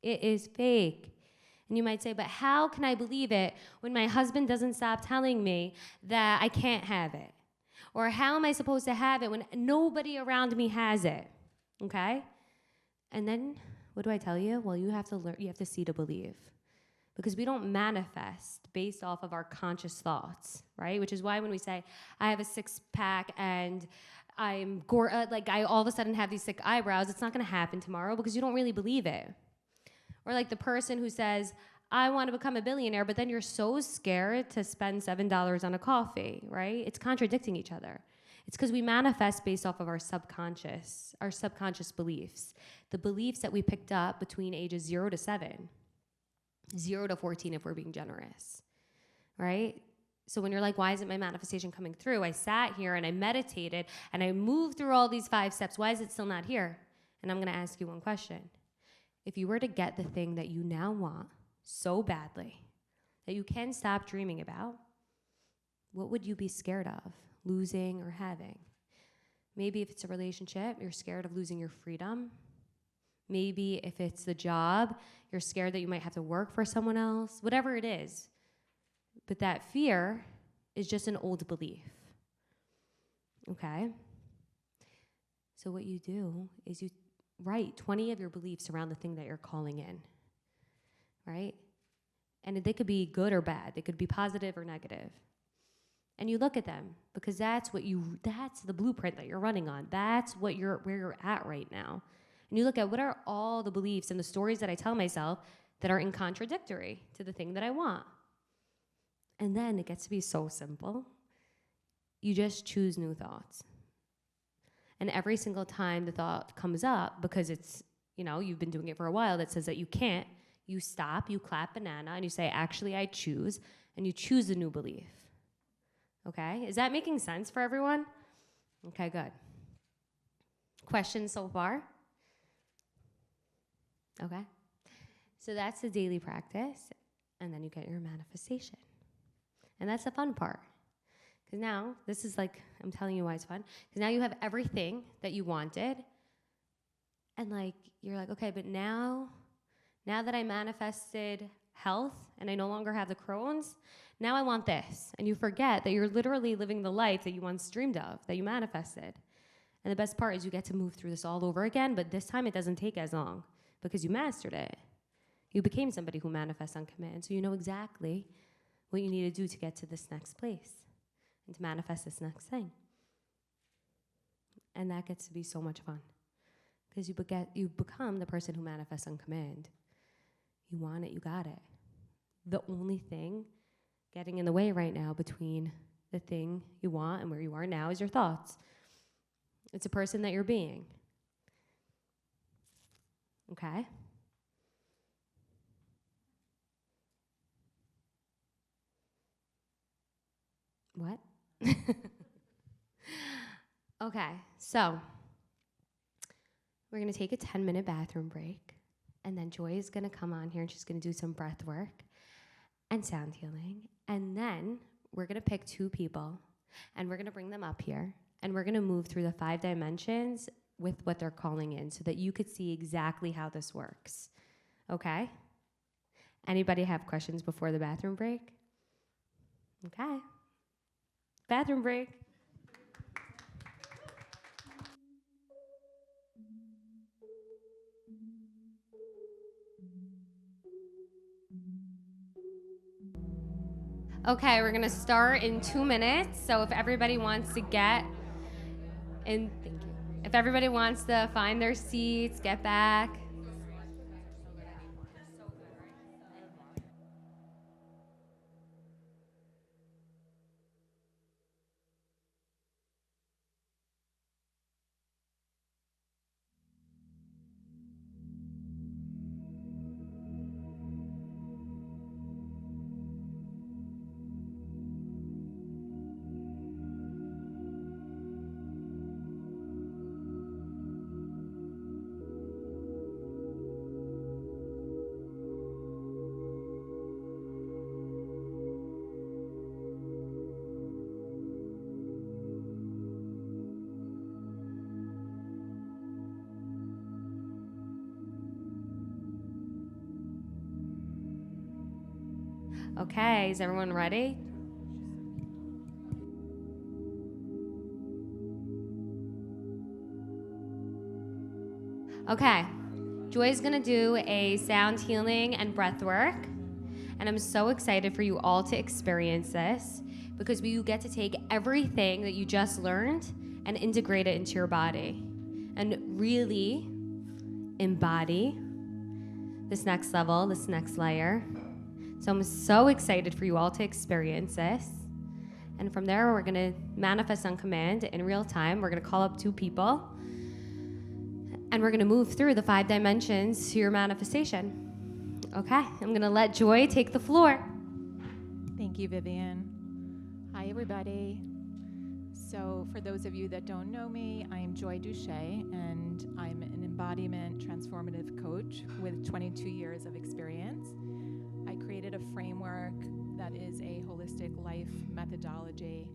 It is fake. And you might say, but how can I believe it when my husband doesn't stop telling me that I can't have it? Or how am I supposed to have it when nobody around me has it? Okay? And then, what do I tell you? Well, you have to learn, you have to see to believe. Because we don't manifest based off of our conscious thoughts, right? Which is why when we say, I have a six-pack and I all of a sudden have these thick eyebrows, it's not gonna happen tomorrow because you don't really believe it. Or like the person who says, I want to become a billionaire, but then you're so scared to spend $7 on a coffee, right? It's contradicting each other. It's because we manifest based off of our subconscious beliefs. The beliefs that we picked up between ages 0 to 7, 0 to 14 if we're being generous, right? So when you're like, why isn't my manifestation coming through? I sat here and I meditated and I moved through all these 5 steps. Why is it still not here? And I'm going to ask you one question. If you were to get the thing that you now want so badly that you can't stop dreaming about, what would you be scared of, losing or having? Maybe if it's a relationship, you're scared of losing your freedom. Maybe if it's the job, you're scared that you might have to work for someone else, whatever it is. But that fear is just an old belief, okay? So what you do is you write 20 of your beliefs around the thing that you're calling in, right? And they could be good or bad. They could be positive or negative. And you look at them because that's the blueprint that you're running on. That's where you're at right now. And you look at what are all the beliefs and the stories that I tell myself that are in contradictory to the thing that I want. And then it gets to be so simple. You just choose new thoughts. And every single time the thought comes up, because it's, you've been doing it for a while, that says that you can't, you stop, you clap banana, and you say, actually, I choose, and you choose a new belief. Okay? Is that making sense for everyone? Okay, good. Questions so far? Okay. So that's the daily practice, and then you get your manifestation. And that's the fun part. Because now, this is like, I'm telling you why it's fun. Because now you have everything that you wanted. And you're like, okay, but now that I manifested health and I no longer have the Crohn's, now I want this. And you forget that you're literally living the life that you once dreamed of, that you manifested. And the best part is you get to move through this all over again, but this time it doesn't take as long because you mastered it. You became somebody who manifests on command, so you know exactly what you need to do to get to this next place and to manifest this next thing. And that gets to be so much fun because you become the person who manifests on command. You want it, you got it. The only thing getting in the way right now between the thing you want and where you are now is your thoughts. It's a person that you're being. Okay? What? Okay, so we're going to take a 10-minute bathroom break, and then Joy is going to come on here, and she's going to do some breath work and sound healing, and then we're going to pick 2 people, and we're going to bring them up here, and we're going to move through the 5 dimensions with what they're calling in so that you could see exactly how this works. Okay? Anybody have questions before the bathroom break? Okay. Bathroom break. Okay, we're gonna start in 2 minutes. So if everybody wants to get in, thank you. If everybody wants to find their seats, get back. Okay, is everyone ready? Okay, Joy's gonna do a sound healing and breath work, and I'm so excited for you all to experience this because you get to take everything that you just learned and integrate it into your body and really embody this next level, this next layer. So I'm so excited for you all to experience this. And from there, we're gonna manifest on command in real time. We're gonna call up 2 people, and we're gonna move through the 5 dimensions to your manifestation. Okay, I'm gonna let Joy take the floor. Thank you, Vivian. Hi, everybody. So for those of you that don't know me, I'm Joy Dushey, and I'm an embodiment transformative coach with 22 years of experience. I created a framework that is a holistic life methodology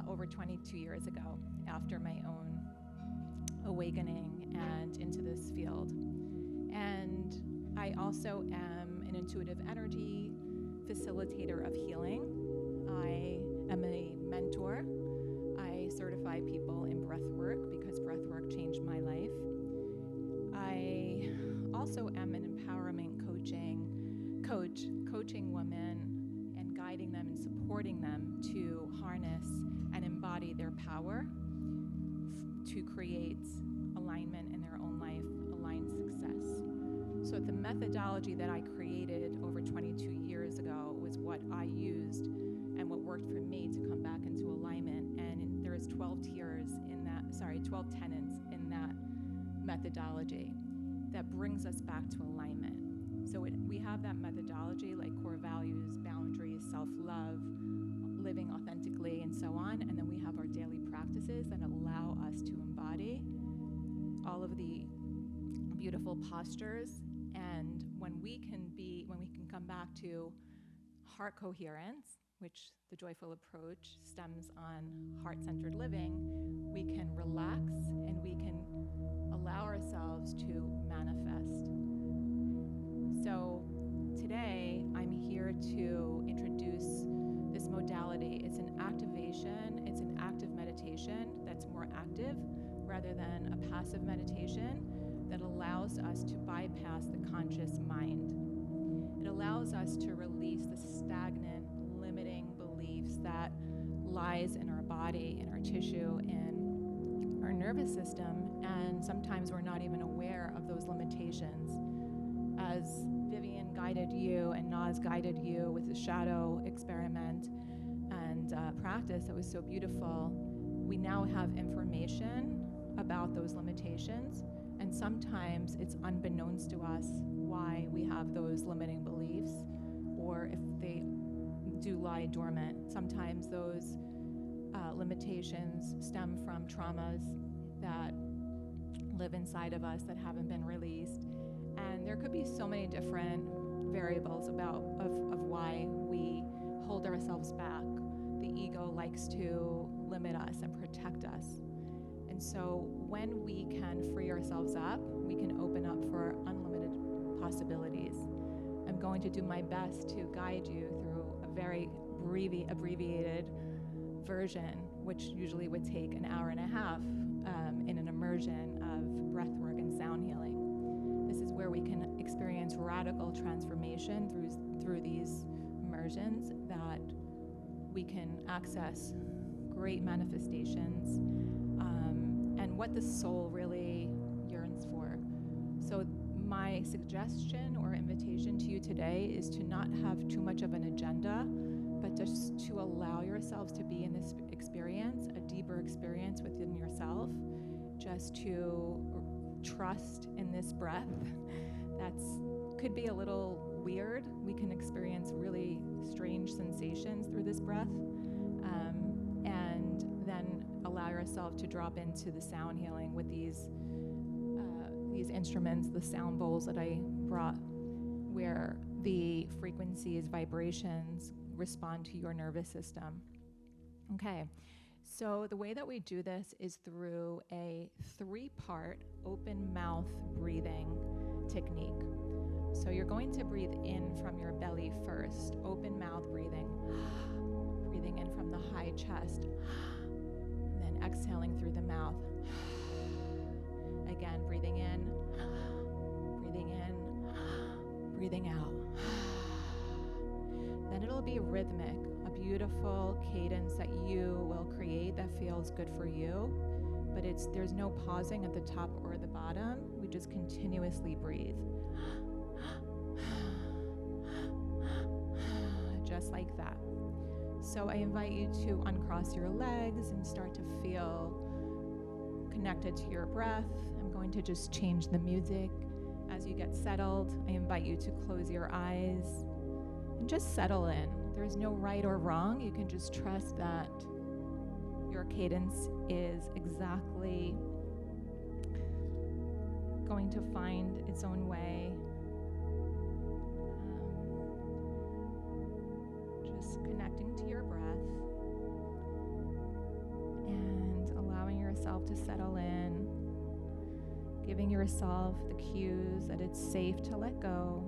over 22 years ago after my own awakening and into this field. And I also am an intuitive energy facilitator of healing. I am a mentor. I certify people in breath work because breath work changed my life. I also am an empowerment coach, coaching women and guiding them and supporting them to harness and embody their power to create alignment in their own life, aligned success. So the methodology that I created over 22 years ago was what I used and what worked for me to come back into alignment. And there is 12 tenets in that methodology that brings us back to alignment. So we have that methodology like core values, boundaries, self-love, living authentically, and so on. And then we have our daily practices that allow us to embody all of the beautiful postures. And when we can come back to heart coherence, which the joyful approach stems on heart-centered living, we can relax and we can allow ourselves to manifest. So today I'm here to introduce this modality. It's an activation, it's an active meditation that's more active rather than a passive meditation that allows us to bypass the conscious mind. It allows us to release the stagnant, limiting beliefs that lies in our body, in our tissue, in our nervous system, and sometimes we're not even aware of those limitations. As Vivian guided you and Naz guided you with the shadow experiment and practice that was so beautiful, we now have information about those limitations. And sometimes it's unbeknownst to us why we have those limiting beliefs, or if they do lie dormant. Sometimes those limitations stem from traumas that live inside of us that haven't been released. And there could be so many different variables of why we hold ourselves back. The ego likes to limit us and protect us. And so when we can free ourselves up, we can open up for unlimited possibilities. I'm going to do my best to guide you through a very abbreviated version, which usually would take an hour and a half in an immersion of breathwork and sound healing. This is where we can experience radical transformation through these immersions, that we can access great manifestations and what the soul really yearns for. So my suggestion or invitation to you today is to not have too much of an agenda, but just to allow yourselves to be in this experience, a deeper experience within yourself, just to trust in this breath. Could be a little weird. We can experience really strange sensations through this breath, and then allow yourself to drop into the sound healing with these instruments, the sound bowls that I brought, where the frequencies, vibrations respond to your nervous system. Okay, so the way that we do this is through a 3-part open mouth breathing technique. So you're going to breathe in from your belly first, open mouth breathing, breathing in from the high chest, then exhaling through the mouth. Again, breathing in, breathing out. Then it'll be rhythmic, a beautiful cadence that you will create that feels good for you, but there's no pausing at the top or the bottom. We just continuously breathe. Just like that. So I invite you to uncross your legs and start to feel connected to your breath. I'm going to just change the music. As you get settled, I invite you to close your eyes and just settle in. There's no right or wrong. You can just trust that your cadence is exactly going to find its own way. Just connecting to your breath and allowing yourself to settle in, giving yourself the cues that it's safe to let go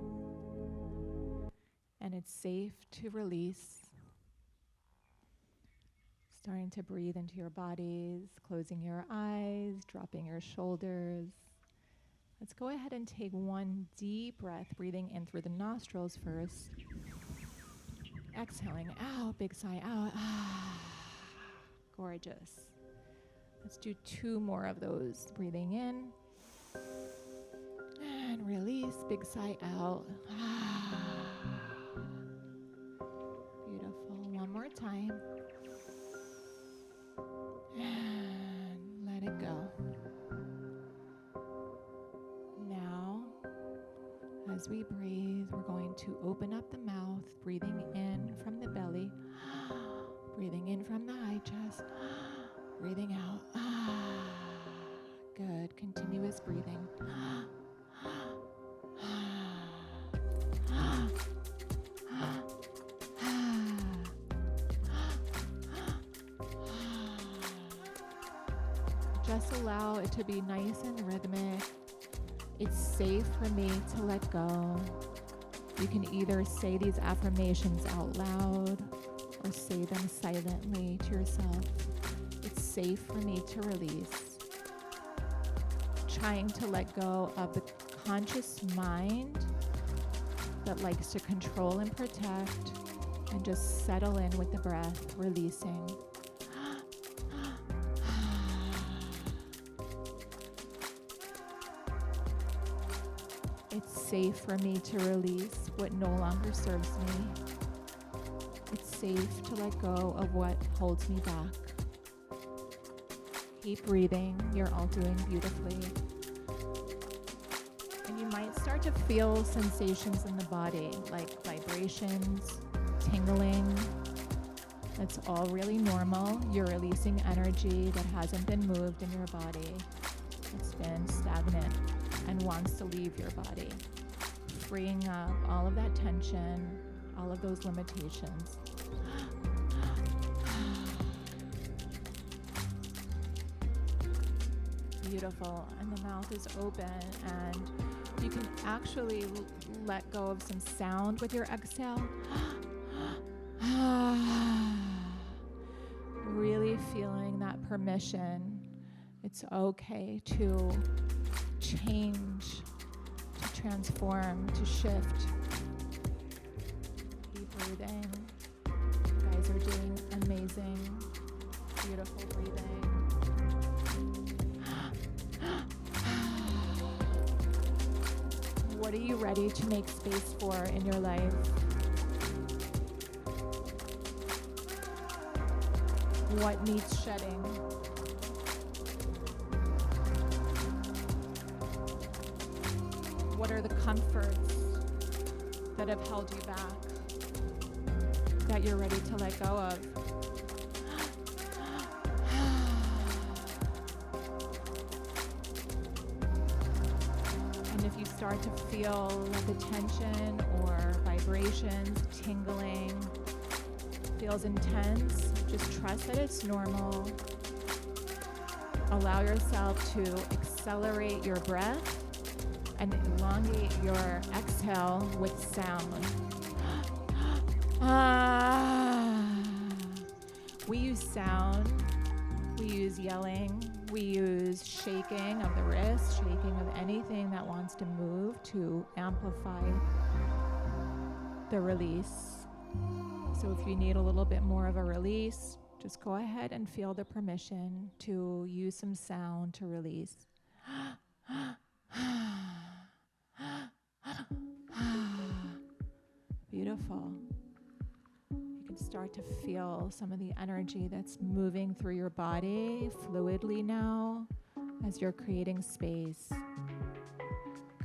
and it's safe to release. Starting to breathe into your bodies, closing your eyes, dropping your shoulders. Let's go ahead and take one deep breath, breathing in through the nostrils first. Exhaling out, big sigh out. Gorgeous. Let's do 2 more of those. Breathing in and release, big sigh out. Beautiful. One more time. And let it go. Now, as we breathe, we're going to open up the mouth, breathing in from the belly, breathing in from the high chest, breathing out. Good. Continuous breathing. Just allow it to be nice and rhythmic. It's safe for me to let go. You can either say these affirmations out loud or say them silently to yourself. It's safe for me to release. Trying to let go of the conscious mind that likes to control and protect, and just settle in with the breath, releasing. It's safe for me to release what no longer serves me. It's safe to let go of what holds me back. Keep breathing. You're all doing beautifully. And you might start to feel sensations in the body, like vibrations, tingling. That's all really normal. You're releasing energy that hasn't been moved in your body. It's been stagnant and wants to leave your body, freeing up all of that tension, all of those limitations. Beautiful. And the mouth is open, and you can actually let go of some sound with your exhale. Really feeling that permission. It's okay to change, to transform, to shift. Keep breathing. You guys are doing amazing. Beautiful breathing. What are you ready to make space for in your life? What needs shedding? What are the comforts that have held you back that you're ready to let go of? And if you start to feel the tension or vibrations, tingling, feels intense, just trust that it's normal. Allow yourself to accelerate your breath and elongate your exhale with sound. We use sound, we use yelling, we use shaking of the wrist, shaking of anything that wants to move to amplify the release. So if you need a little bit more of a release, just go ahead and feel the permission to use some sound to release. Beautiful. You can start to feel some of the energy that's moving through your body fluidly now as you're creating space.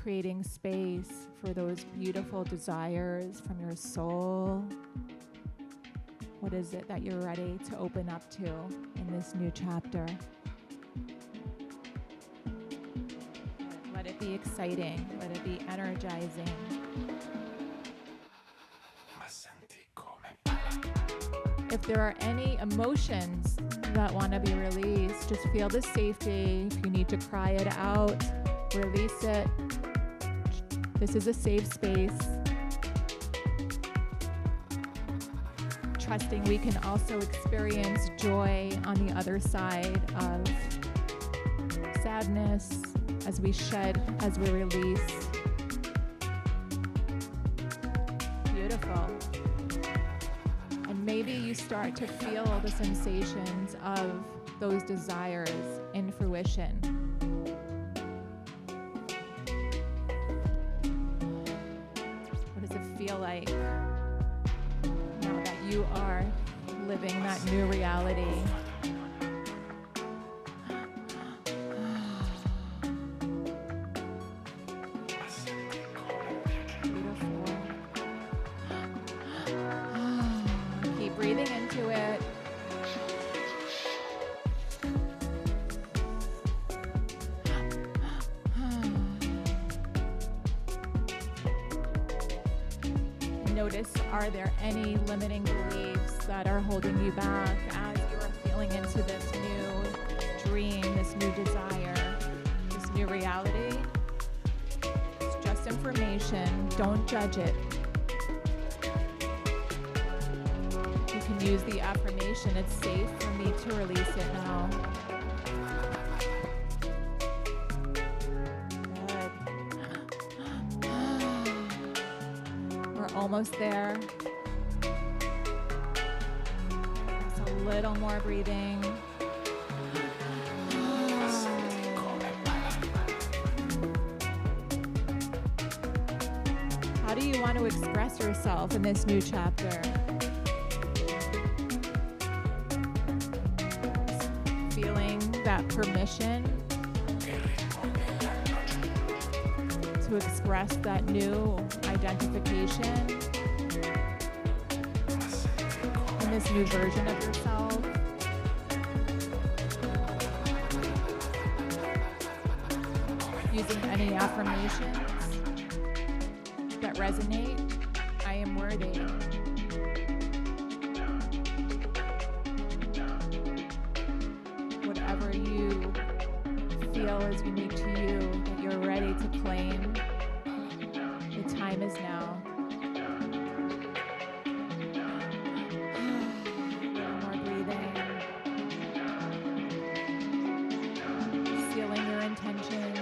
Creating space for those beautiful desires from your soul. What is it that you're ready to open up to in this new chapter? Let it be exciting. Let it be energizing. If there are any emotions that want to be released, just feel the safety. If you need to cry it out, release it. This is a safe space. Trusting we can also experience joy on the other side of sadness as we shed, as we release. Beautiful. And maybe you start to feel the sensations of those desires in fruition. What does it feel like now that you are living that new reality? Breathing into it. Notice, are there any limiting beliefs that are holding you back as you are feeling into this new dream, this new desire, this new reality? It's just information. Don't judge it. Use the affirmation, it's safe for me to release it now. Good. We're almost there. Just a little more breathing. How do you want to express yourself in this new chapter? Feeling that permission to express that new identification in this new version of yourself. Using any affirmations that resonate. I am worthy. Whatever you feel is unique to you, that you're ready to claim, the time is now. A little more breathing. Sealing your intentions.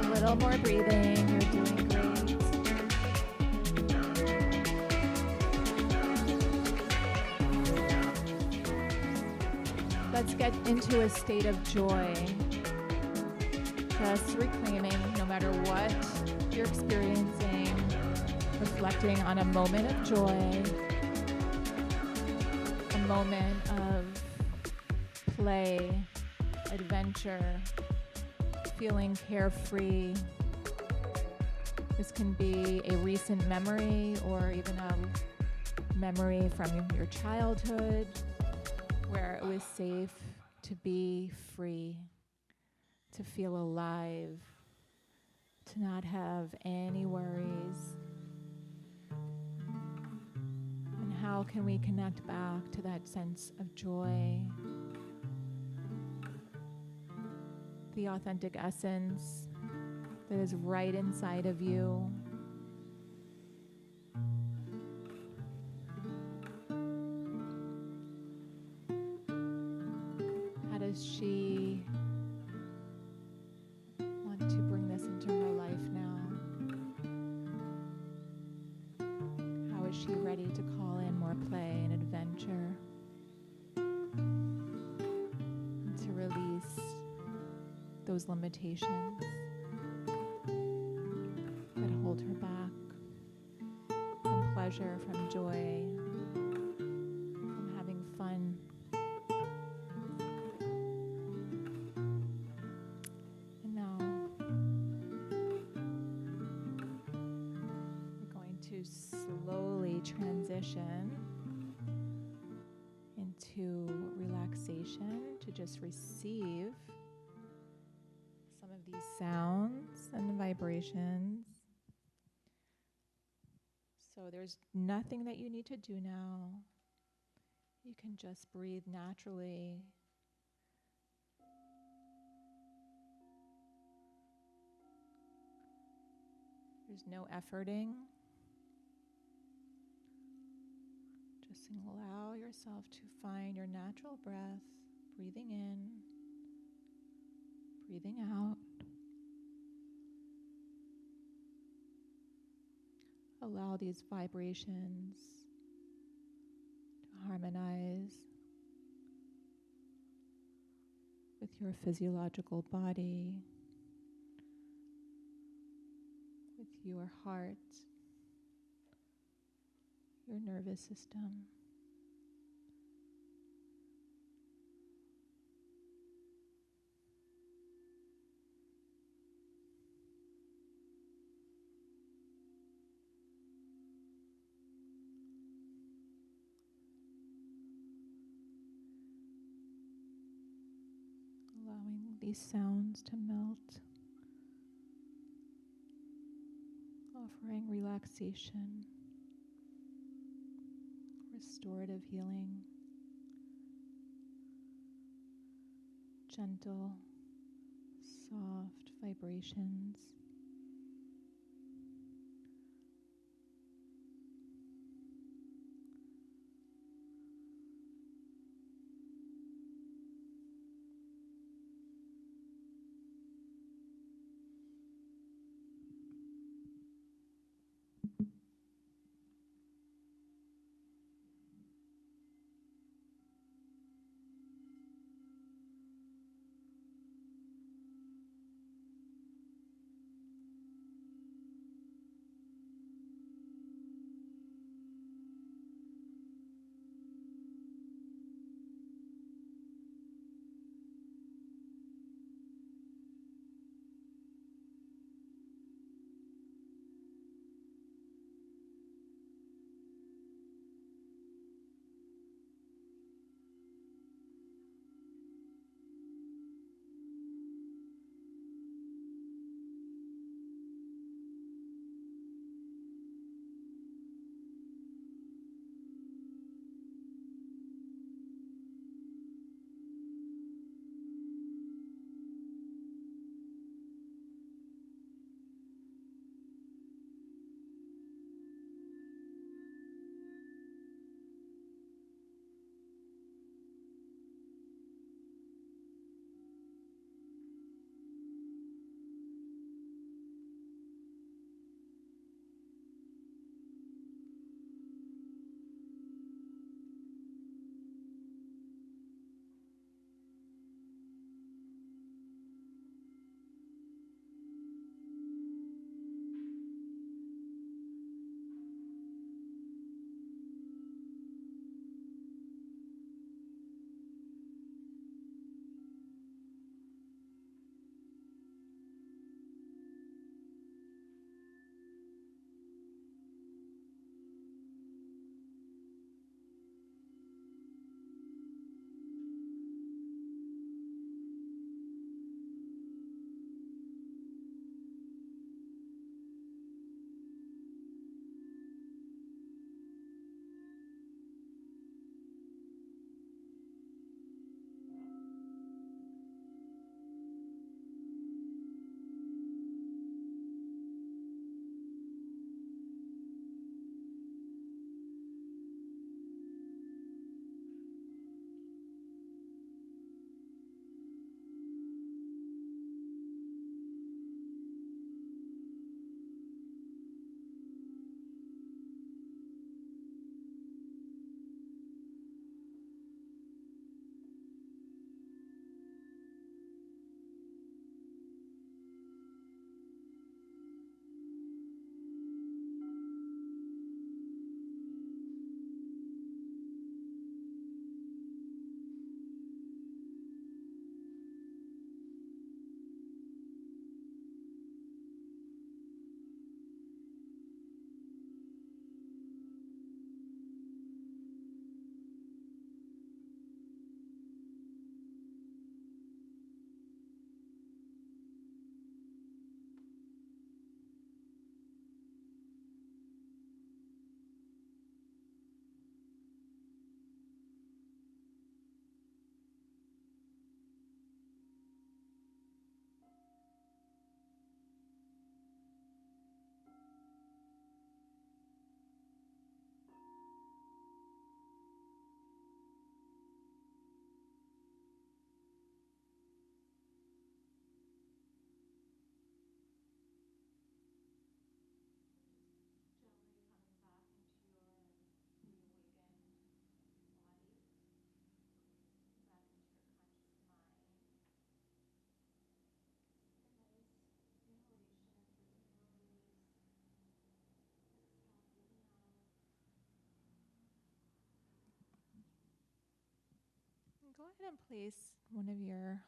Little more breathing, you're doing great. Let's get into a state of joy. Just reclaiming, no matter what you're experiencing, reflecting on a moment of joy, a moment of play, adventure, feeling carefree. This can be a recent memory or even a memory from your childhood where it was safe to be free, to feel alive, to not have any worries. And how can we connect back to that sense of joy? The authentic essence that is right inside of you. How does she want to bring this into her life now? How is she ready to call in more play and adventure? And to release those limitations that hold her back from pleasure, from joy, from having fun. And now we're going to slowly transition into relaxation to just receive these sounds and vibrations. So there's nothing that you need to do now. You can just breathe naturally. There's no efforting. Just allow yourself to find your natural breath, breathing in, breathing out. Allow these vibrations to harmonize with your physiological body, with your heart, your nervous system. Allowing these sounds to melt, offering relaxation. restorative healing, gentle, soft vibrations. Go ahead and place the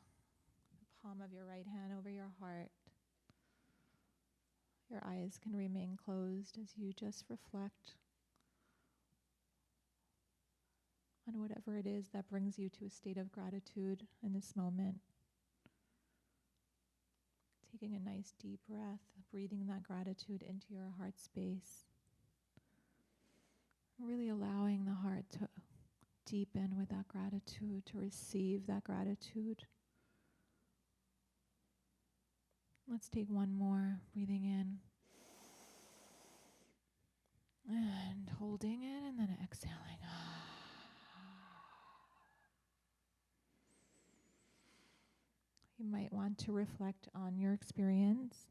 palm of your right hand over your heart. Your eyes can remain closed as you just reflect on whatever it is that brings you to a state of gratitude in this moment. Taking a nice deep breath, breathing that gratitude into your heart space. Really allowing the heart deepen with that gratitude, to receive that gratitude. Let's take one more, breathing in and holding it and then exhaling. You might want to reflect on your experience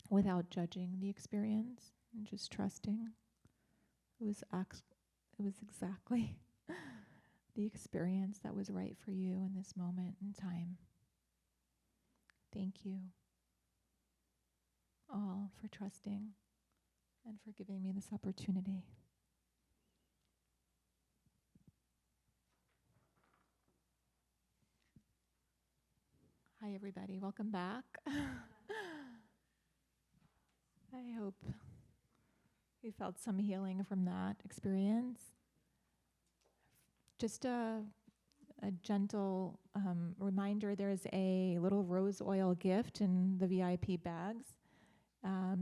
without judging the experience and just trusting. It was exactly the experience that was right for you in this moment in time. Thank you all for trusting and for giving me this opportunity. Hi, everybody. Welcome back. I hope you felt some healing from that experience. Just a gentle reminder, there's a little rose oil gift in the VIP bags.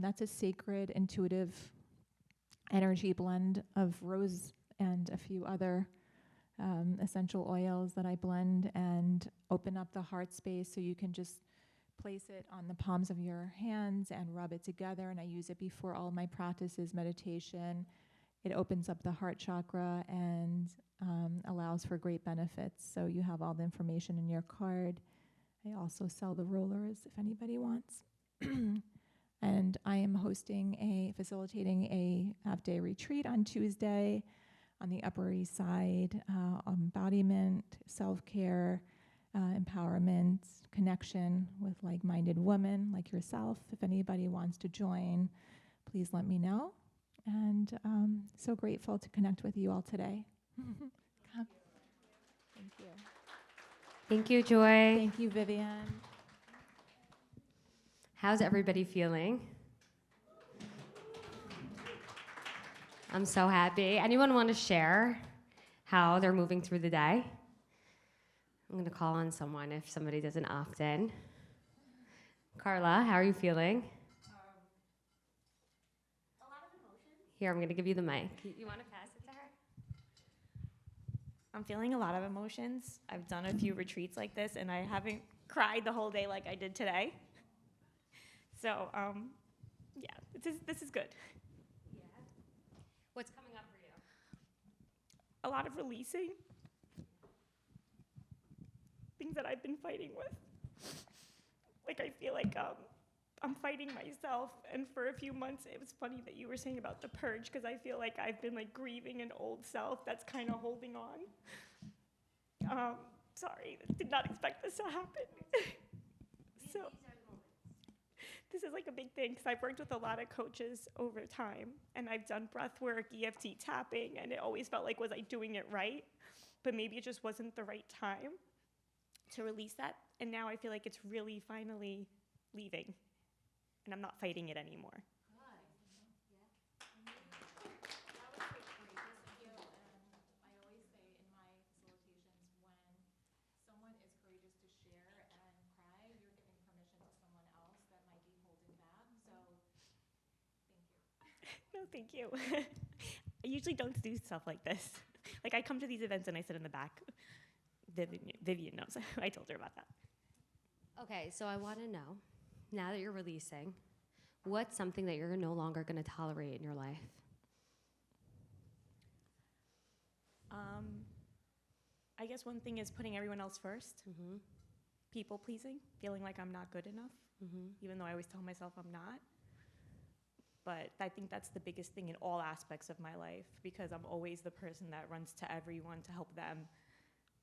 That's a sacred, intuitive energy blend of rose and a few other essential oils that I blend and open up the heart space so you can just place it on the palms of your hands and rub it together. And I use it before all my practices, meditation. It opens up the heart chakra and allows for great benefits. So you have all the information in your card. I also sell the rollers if anybody wants. And I am facilitating a half-day retreat on Tuesday on the Upper East Side, embodiment, self-care, empowerment, connection with like-minded women like yourself. If anybody wants to join, please let me know. And so grateful to connect with you all today. Thank you. Thank you, Joy. Thank you, Vivian. How's everybody feeling? I'm so happy. Anyone want to share how they're moving through the day? I'm going to call on someone if somebody doesn't opt in. Carla, how are you feeling? A lot of emotions. Here, I'm going to give you the mic. You want to pass it to her? I'm feeling a lot of emotions. I've done a few retreats like this, and I haven't cried the whole day like I did today. So, yeah, this is good. Yeah. What's coming up for you? A lot of releasing. Things that I've been fighting with. Like, I feel like I'm fighting myself, and for a few months, it was funny that you were saying about the purge, because I feel like I've been, like, grieving an old self that's kind of holding on. Sorry, did not expect this to happen. So, this is like a big thing, because I've worked with a lot of coaches over time, and I've done breath work, EFT tapping, and it always felt like, was I doing it right? But maybe it just wasn't the right time to release that, and now I feel like it's really finally leaving, and I'm not fighting it anymore. No, thank you. I usually don't do stuff like this. Like, I come to these events and I sit in the back. Vivian knows. I told her about that. Okay, so I want to know, now that you're releasing, what's something that you're no longer going to tolerate in your life? I guess one thing is putting everyone else first. Mm-hmm. People pleasing, feeling like I'm not good enough, even though I always tell myself I'm not. But I think that's the biggest thing in all aspects of my life, because I'm always the person that runs to everyone to help them.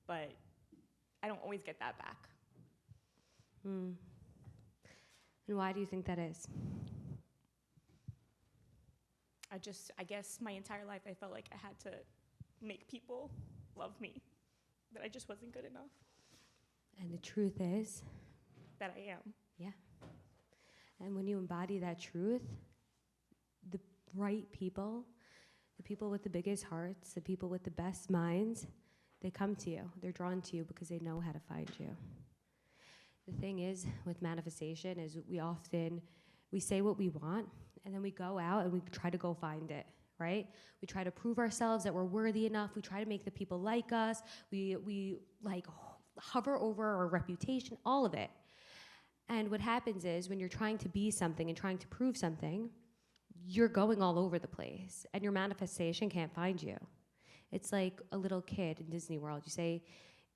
But I don't always get that back. Mm. And why do you think that is? I guess my entire life I felt like I had to make people love me, that I just wasn't good enough. And the truth is? That I am. Yeah. And when you embody that truth, the right people, the people with the biggest hearts, the people with the best minds, they come to you. They're drawn to you because they know how to find you. The thing is with manifestation is we say what we want, and then we go out and we try to go find it, right? We try to prove ourselves that we're worthy enough. We try to make the people like us. We like hover over our reputation, all of it. And what happens is when you're trying to be something and trying to prove something, you're going all over the place and your manifestation can't find you. It's like a little kid in Disney World. You say,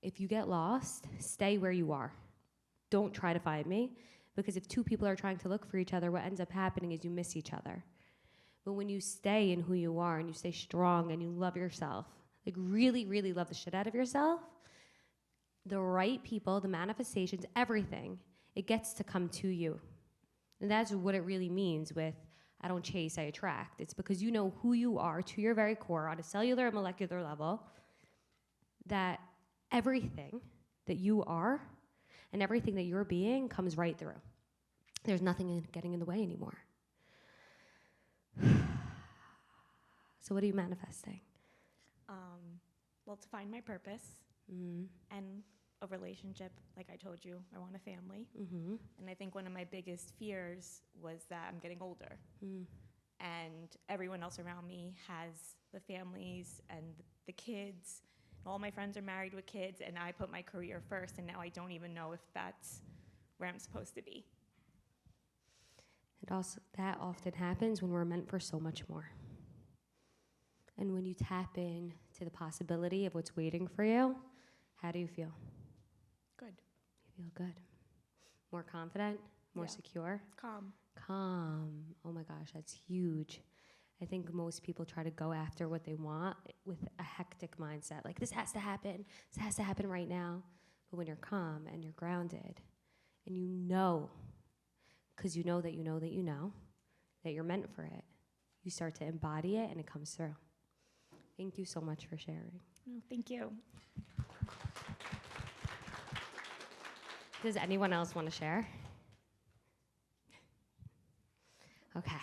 if you get lost, stay where you are. Don't try to find me, because if two people are trying to look for each other, what ends up happening is you miss each other. But when you stay in who you are and you stay strong and you love yourself, like really, really love the shit out of yourself, the right people, the manifestations, everything, it gets to come to you. And that's what it really means with I don't chase, I attract. It's because you know who you are to your very core on a cellular and molecular level, that everything that you are and everything that you're being comes right through. There's nothing getting in the way anymore. So what are you manifesting? Well, to find my purpose and a relationship, like I told you, I want a family. Mm-hmm. And I think one of my biggest fears was that I'm getting older. And everyone else around me has the families and the kids. All my friends are married with kids, and I put my career first, and now I don't even know if that's where I'm supposed to be. And also, that often happens when we're meant for so much more. And when you tap in to the possibility of what's waiting for you, how do you feel? Good. You feel good. More confident, more secure. Calm. Oh my gosh, that's huge. I think most people try to go after what they want with a hectic mindset. Like, this has to happen. This has to happen right now. But when you're calm and you're grounded and you know, because you know that you know that you know that you're meant for it, you start to embody it and it comes through. Thank you so much for sharing. Oh, thank you. Does anyone else want to share? Okay.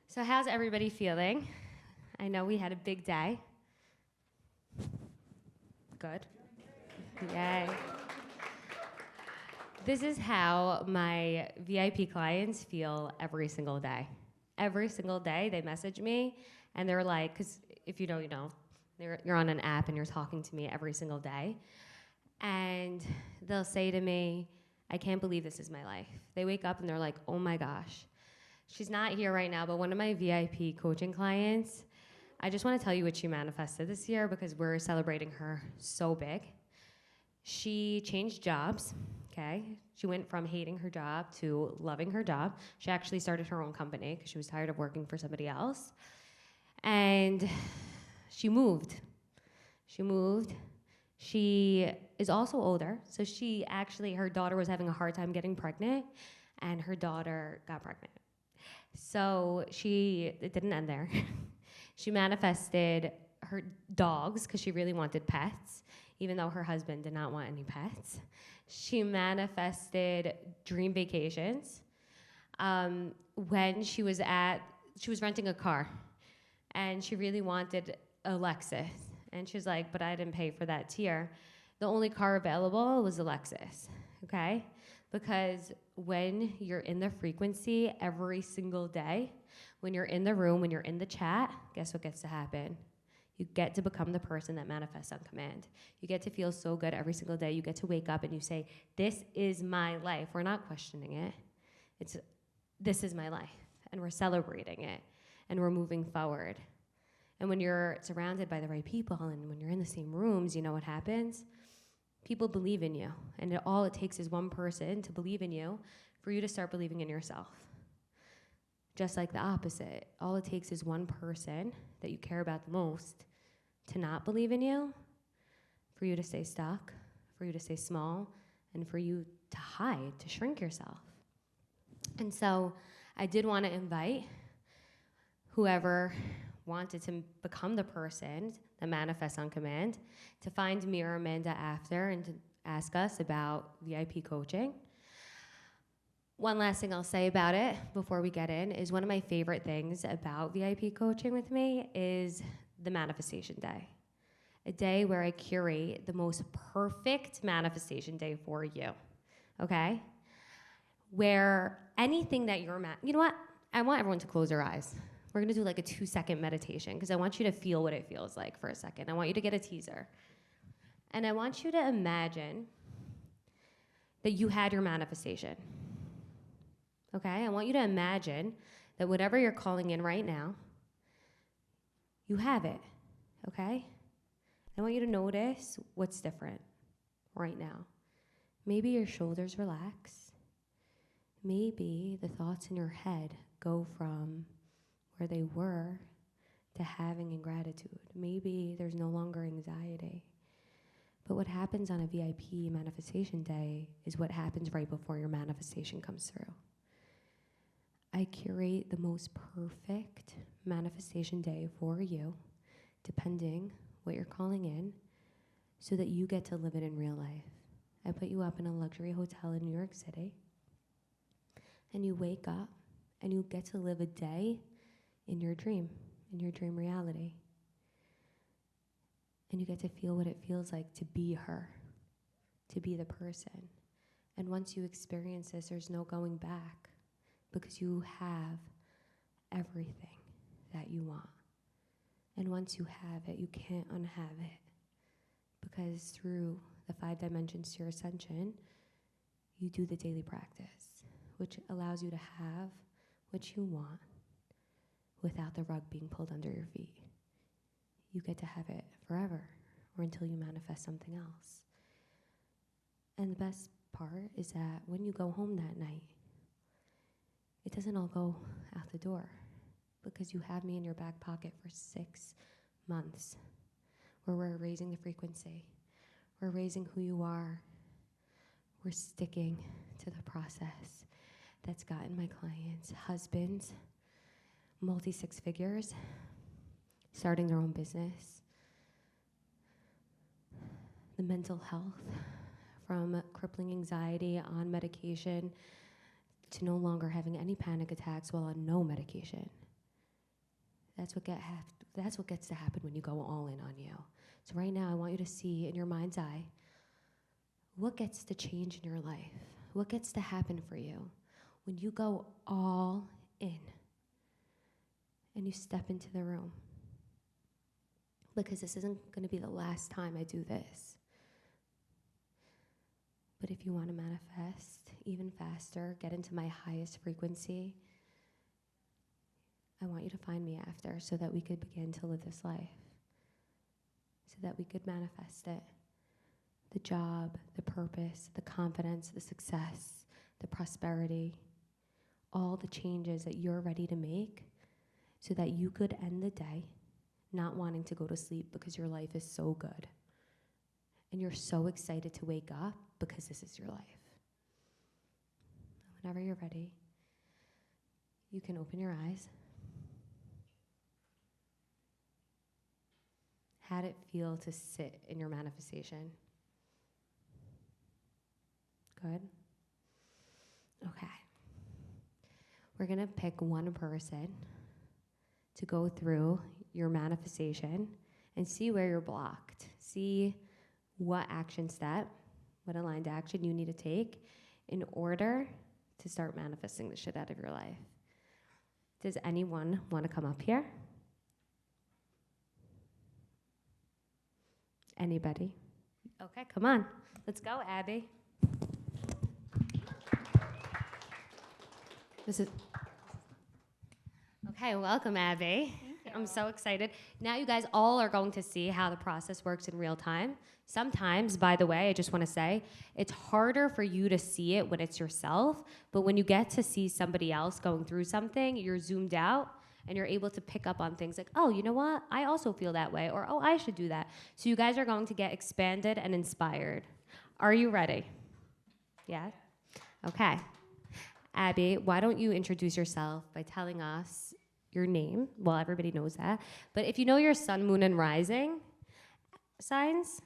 So how's everybody feeling? I know we had a big day. Good. Yay. This is how my VIP clients feel every single day. Every single day they message me and they're like, because if you know, you know, you're on an app and you're talking to me every single day. And they'll say to me, I can't believe this is my life. They wake up and they're like, oh my gosh. She's not here right now, but one of my VIP coaching clients, I just want to tell you what she manifested this year because we're celebrating her so big. She changed jobs, okay? She went from hating her job to loving her job. She actually started her own company because she was tired of working for somebody else. And she moved. She is also older, so she actually, her daughter was having a hard time getting pregnant, and her daughter got pregnant. So it didn't end there. She manifested her dogs because she really wanted pets, even though her husband did not want any pets. She manifested dream vacations. When she was renting a car, and she really wanted a Lexus. And she's like, but I didn't pay for that tier. The only car available was a Lexus, okay? Because when you're in the frequency every single day, when you're in the room, when you're in the chat, guess what gets to happen? You get to become the person that manifests on command. You get to feel so good every single day. You get to wake up and you say, this is my life. We're not questioning it. This is my life. And we're celebrating it. And we're moving forward. And when you're surrounded by the right people and when you're in the same rooms, you know what happens? People believe in you. And all it takes is one person to believe in you for you to start believing in yourself. Just like the opposite. All it takes is one person that you care about the most to not believe in you, for you to stay stuck, for you to stay small, and for you to hide, to shrink yourself. And so I did want to invite whoever wanted to become the person that manifests on command to find me or Amanda after and to ask us about VIP coaching. One last thing I'll say about it before we get in is one of my favorite things about VIP coaching with me is the manifestation day. A day where I curate the most perfect manifestation day for you, okay? Where anything that you're, you know what? I want everyone to close their eyes. We're gonna do like a 2-second meditation because I want you to feel what it feels like for a second. I want you to get a teaser. And I want you to imagine that you had your manifestation. Okay? I want you to imagine that whatever you're calling in right now, you have it. Okay? I want you to notice what's different right now. Maybe your shoulders relax. Maybe the thoughts in your head go from where they were to having in gratitude. Maybe there's no longer anxiety. But what happens on a VIP manifestation day is what happens right before your manifestation comes through. I curate the most perfect manifestation day for you, depending what you're calling in, so that you get to live it in real life. I put you up in a luxury hotel in New York City, and you wake up, and you get to live a day in your dream reality. And you get to feel what it feels like to be her, to be the person. And once you experience this, there's no going back because you have everything that you want. And once you have it, you can't unhave it because through the 5 dimensions to your ascension, you do the daily practice, which allows you to have what you want without the rug being pulled under your feet. You get to have it forever or until you manifest something else. And the best part is that when you go home that night, it doesn't all go out the door because you have me in your back pocket for 6 months where we're raising the frequency. We're raising who you are. We're sticking to the process that's gotten my clients, husbands, multi-6 figures, starting their own business, the mental health, from crippling anxiety on medication to no longer having any panic attacks while on no medication. That's what gets to happen when you go all in on you. So right now, I want you to see in your mind's eye what gets to change in your life, what gets to happen for you when you go all in and you step into the room. Because this isn't going to be the last time I do this. But if you want to manifest even faster, get into my highest frequency, I want you to find me after so that we could begin to live this life, so that we could manifest it. The job, the purpose, the confidence, the success, the prosperity, all the changes that you're ready to make so that you could end the day not wanting to go to sleep because your life is so good. And you're so excited to wake up because this is your life. Whenever you're ready, you can open your eyes. How'd it feel to sit in your manifestation? Good? Okay. We're going to pick one person to go through your manifestation and see where you're blocked. See what action step, what aligned action you need to take in order to start manifesting the shit out of your life. Does anyone want to come up here? Anybody? Okay, come on. Let's go, Abby. Okay, welcome, Abby. I'm so excited. Now you guys all are going to see how the process works in real time. Sometimes, by the way, I just want to say, it's harder for you to see it when it's yourself, but when you get to see somebody else going through something, you're zoomed out and you're able to pick up on things like, oh, you know what? I also feel that way, or oh, I should do that. So you guys are going to get expanded and inspired. Are you ready? Yeah? Okay. Abby, why don't you introduce yourself by telling us your name? Well, everybody knows that. But if you know your sun, moon, and rising signs?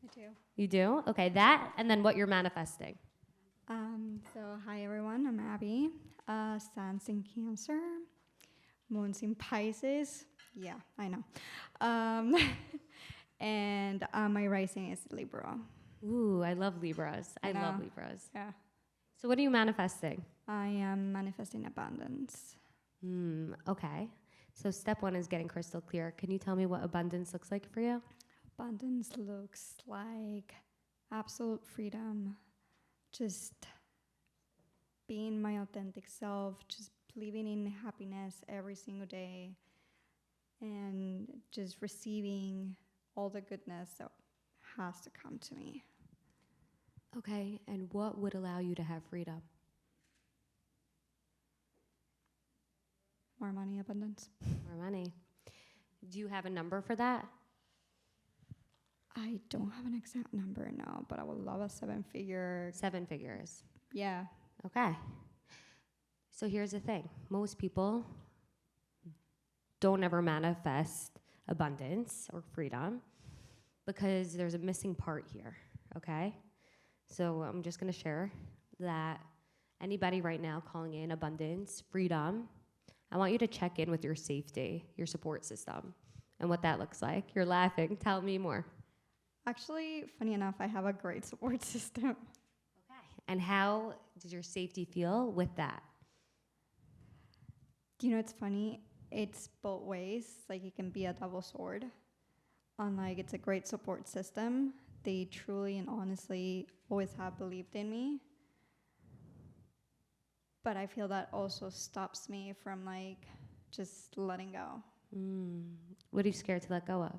I do. You do? Okay, that, and then what you're manifesting. So hi everyone, I'm Abby. Sun's in Cancer, moon's in Pisces. Yeah, I know. And my rising is Libra. Ooh, I love Libras. I love know. Libras. Yeah. So what are you manifesting? I am manifesting abundance. Okay. So step 1 is getting crystal clear. Can you tell me what abundance looks like for you? Abundance looks like absolute freedom, just being my authentic self, just living in happiness every single day, and just receiving all the goodness that has to come to me. Okay, and what would allow you to have freedom? More money, abundance. More money. Do you have a number for that? I don't have an exact number now, but I would love a 7-figure. 7 figures. Yeah. Okay. So here's the thing. Most people don't ever manifest abundance or freedom because there's a missing part here, okay? So I'm just going to share that anybody right now calling in abundance, freedom, I want you to check in with your safety, your support system, and what that looks like. You're laughing. Tell me more. Actually, funny enough, I have a great support system. Okay. And how does your safety feel with that? You know, it's funny. It's both ways. Like, it can be a double sword. Unlike it's a great support system, they truly and honestly always have believed in me. But I feel that also stops me from, like, just letting go. What are you scared to let go of?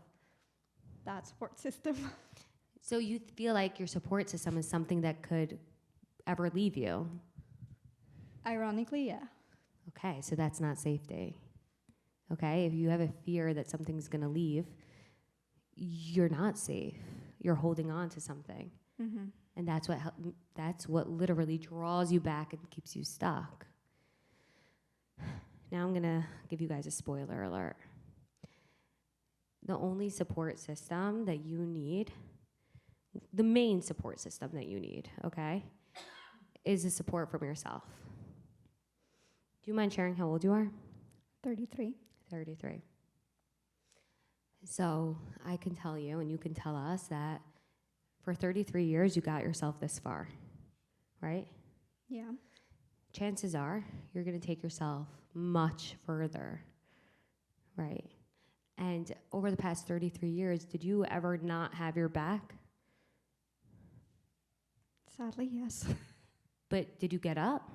That support system. So you feel like your support system is something that could ever leave you? Ironically, yeah. Okay, so that's not safety. Okay, if you have a fear that something's going to leave, you're not safe. You're holding on to something. Mm-hmm. And that's what literally draws you back and keeps you stuck. Now I'm going to give you guys a spoiler alert. The only support system that you need, the main support system that you need, okay, is the support from yourself. Do you mind sharing how old you are? 33. 33. So I can tell you, and you can tell us, that for 33 years, you got yourself this far, right? Yeah. Chances are you're going to take yourself much further, right? And over the past 33 years, did you ever not have your back? Sadly, yes. But did you get up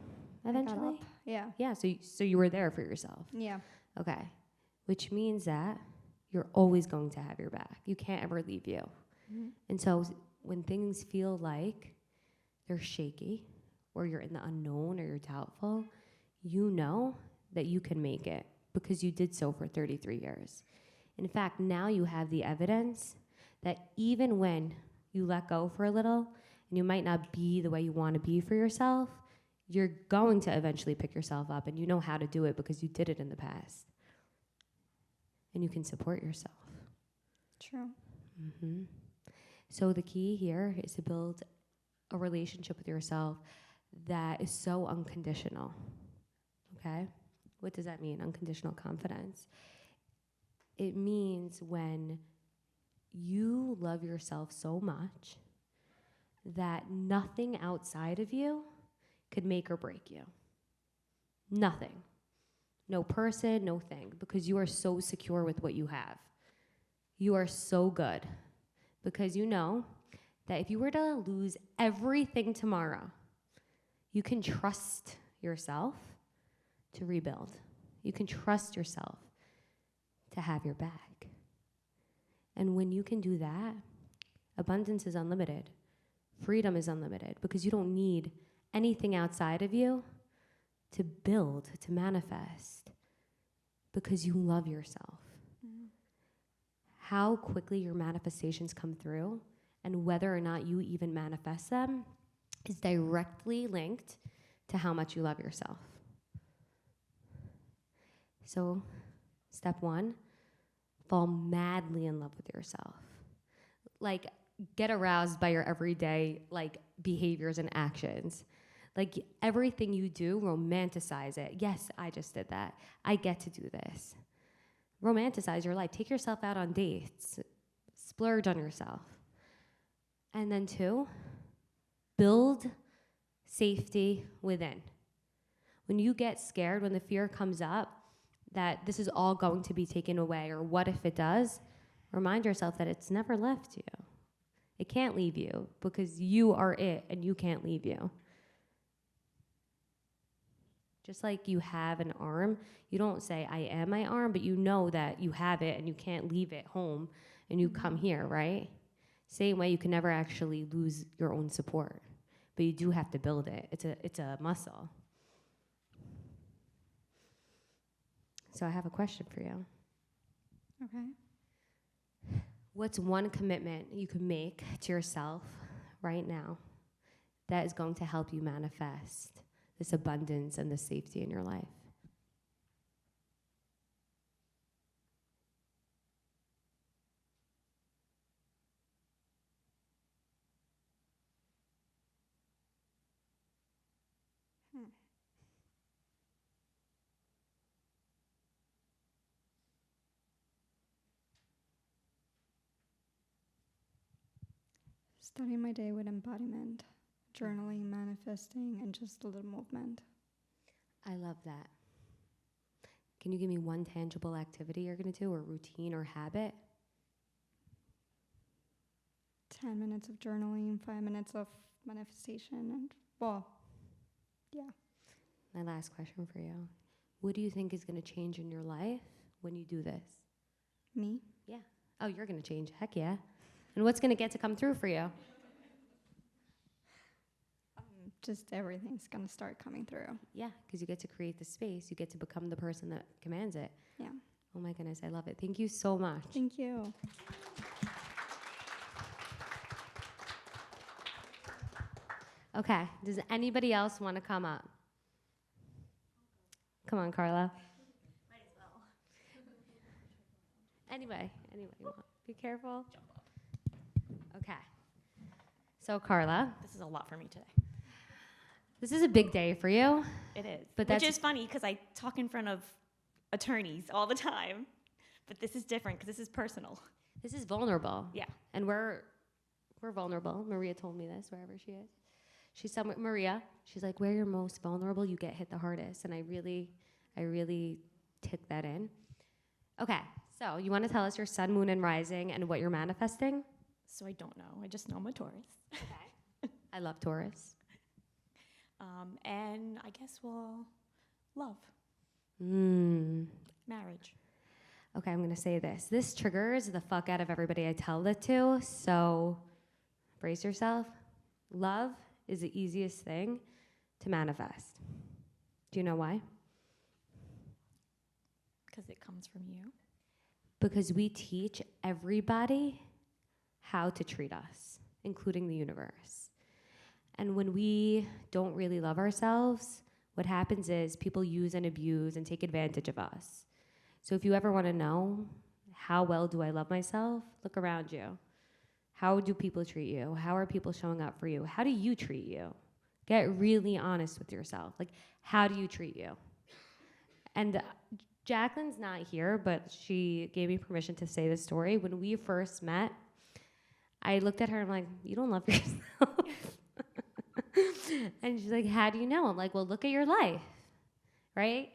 eventually? I got up. Yeah. Yeah, so you were there for yourself. Yeah. Okay, which means that you're always going to have your back. You can't ever leave you. Mm-hmm. And so when things feel like they're shaky, or you're in the unknown, or you're doubtful, you know that you can make it because you did so for 33 years. In fact, now you have the evidence that even when you let go for a little, and you might not be the way you want to be for yourself, you're going to eventually pick yourself up, and you know how to do it because you did it in the past. And you can support yourself. True. Mm-hmm. So the key here is to build a relationship with yourself that is so unconditional, okay? What does that mean, unconditional confidence? It means when you love yourself so much that nothing outside of you could make or break you. Nothing. No person, no thing, because you are so secure with what you have. You are so good because you know that if you were to lose everything tomorrow, you can trust yourself to rebuild. You can trust yourself to have your back. And when you can do that, abundance is unlimited. Freedom is unlimited because you don't need anything outside of you to build, to manifest, because you love yourself. Mm-hmm. How quickly your manifestations come through and whether or not you even manifest them is directly linked to how much you love yourself. So, step 1, fall madly in love with yourself. Like, get aroused by your everyday, like, behaviors and actions. Like, everything you do, romanticize it. Yes, I just did that. I get to do this. Romanticize your life. Take yourself out on dates. Splurge on yourself. And then 2, build safety within. When you get scared, when the fear comes up, that this is all going to be taken away, or what if it does, remind yourself that it's never left you. It can't leave you because you are it and you can't leave you. Just like you have an arm, you don't say, I am my arm, but you know that you have it and you can't leave it home and you come here, right? Same way, you can never actually lose your own support, but you do have to build it. It's a muscle. So I have a question for you. Okay. What's one commitment you can make to yourself right now that is going to help you manifest this abundance and this safety in your life? Starting my day with embodiment, journaling, manifesting, and just a little movement. I love that. Can you give me one tangible activity you're going to do, or routine or habit? 10 minutes of journaling, 5 minutes of manifestation, and, well, yeah. My last question for you. What do you think is going to change in your life when you do this? Me? Yeah. Oh, you're going to change. Heck yeah. And what's going to get to come through for you? Just everything's going to start coming through. Yeah, because you get to create the space. You get to become the person that commands it. Yeah. Oh my goodness, I love it. Thank you so much. Thank you. Okay, does anybody else want to come up? Come on, Carla. Might as well. Anyway you want. Be careful. Okay. So Carla, This is a lot for me today. this is a big day for you. It is. But Which that's- is funny because I talk in front of attorneys all the time. But this is different because this is personal. This is vulnerable. Yeah. And we're vulnerable. Maria told me this, wherever she is. She's somewhere, Maria, she's like, where you're most vulnerable, you get hit the hardest. And I really took that in. Okay, so you want to tell us your sun, moon, and rising and what you're manifesting? So I don't know. I just know I'm a Taurus. Okay. I love Taurus. And I guess, love, marriage. Okay, I'm going to say this. This triggers the fuck out of everybody I tell it to, so brace yourself. Love is the easiest thing to manifest. Do you know why? Because it comes from you. Because we teach everybody how to treat us, including the universe. And when we don't really love ourselves, what happens is people use and abuse and take advantage of us. So if you ever want to know, how well do I love myself? Look around you. How do people treat you? How are people showing up for you? How do you treat you? Get really honest with yourself. Like, how do you treat you? And Jacqueline's not here, but she gave me permission to say this story. When we first met, I looked at her and I'm like, you don't love yourself. And she's like, how do you know? I'm like, well, look at your life, right?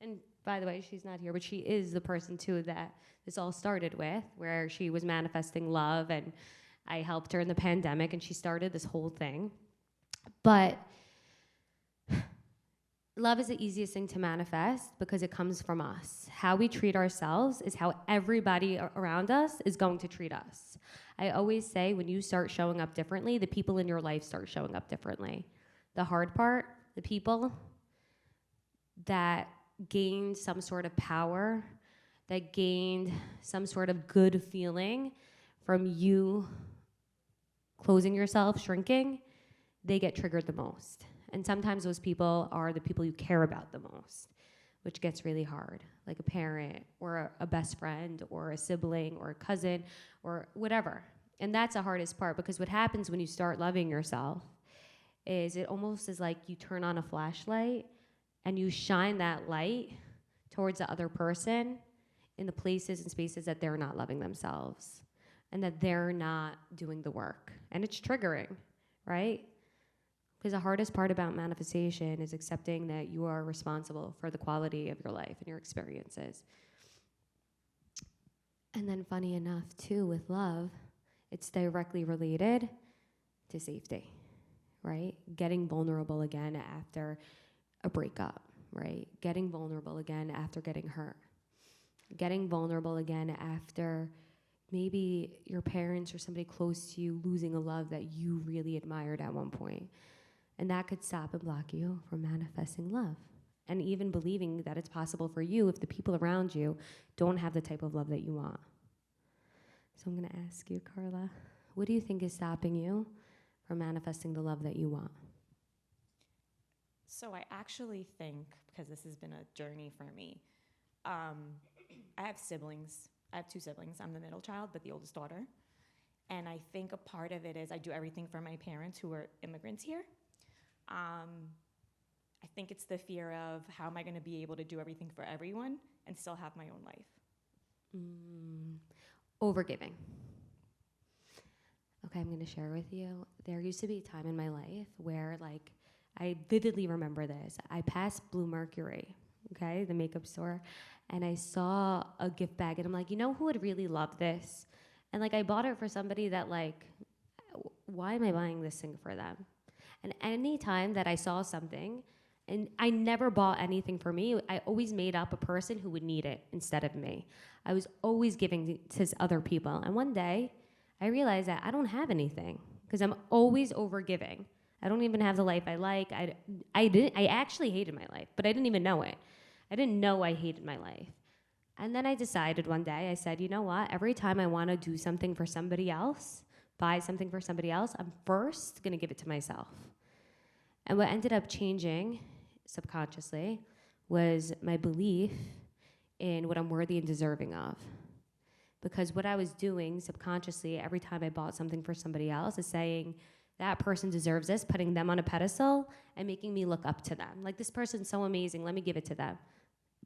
And by the way, she's not here, but she is the person too that this all started with, where she was manifesting love, and I helped her in the pandemic, and she started this whole thing. But love is the easiest thing to manifest because it comes from us. How we treat ourselves is how everybody around us is going to treat us. I always say when you start showing up differently, the people in your life start showing up differently. The hard part, the people that gained some sort of power, that gained some sort of good feeling from you closing yourself, shrinking, they get triggered the most. And sometimes those people are the people you care about the most, which gets really hard, like a parent or a best friend or a sibling or a cousin or whatever. And that's the hardest part, because what happens when you start loving yourself is it almost is like you turn on a flashlight and you shine that light towards the other person in the places and spaces that they're not loving themselves and that they're not doing the work. And it's triggering, right? Because the hardest part about manifestation is accepting that you are responsible for the quality of your life and your experiences. And then funny enough, too, with love, it's directly related to safety, right? Getting vulnerable again after a breakup, right? Getting vulnerable again after getting hurt. Getting vulnerable again after maybe your parents or somebody close to you losing a love that you really admired at one point. And that could stop and block you from manifesting love. And even believing that it's possible for you if the people around you don't have the type of love that you want. So I'm going to ask you, Carla, what do you think is stopping you from manifesting the love that you want? So I actually think, because this has been a journey for me, I have siblings. I have 2 siblings. I'm the middle child, but the oldest daughter. And I think a part of it is I do everything for my parents who are immigrants here. I think it's the fear of how am I going to be able to do everything for everyone and still have my own life. Overgiving. Okay, I'm going to share with you. There used to be a time in my life where, like, I vividly remember this. I passed Blue Mercury, okay, the makeup store, and I saw a gift bag, and I'm like, you know who would really love this? And, like, I bought it for somebody that, like, why am I buying this thing for them? And any time that I saw something, and I never bought anything for me, I always made up a person who would need it instead of me. I was always giving to other people. And one day, I realized that I don't have anything because I'm always overgiving. I don't even have the life I like. I actually hated my life, but I didn't even know it. I didn't know I hated my life. And then I decided one day, I said, you know what? Every time I want to do something for somebody else, buy something for somebody else, I'm first going to give it to myself. And what ended up changing subconsciously was my belief in what I'm worthy and deserving of. Because what I was doing subconsciously every time I bought something for somebody else is saying, that person deserves this, putting them on a pedestal and making me look up to them. Like, this person's so amazing, let me give it to them.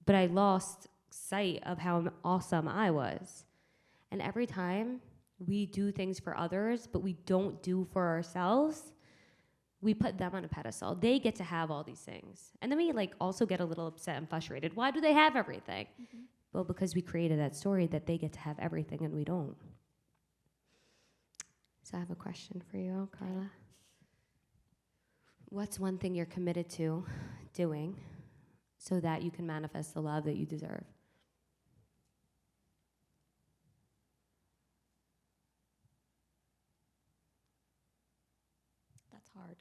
But I lost sight of how awesome I was. And every time we do things for others, but we don't do for ourselves, we put them on a pedestal. They get to have all these things. And then we, like, also get a little upset and frustrated. Why do they have everything? Mm-hmm. Well, because we created that story that they get to have everything and we don't. So I have a question for you, Carla. What's one thing you're committed to doing so that you can manifest the love that you deserve? That's hard.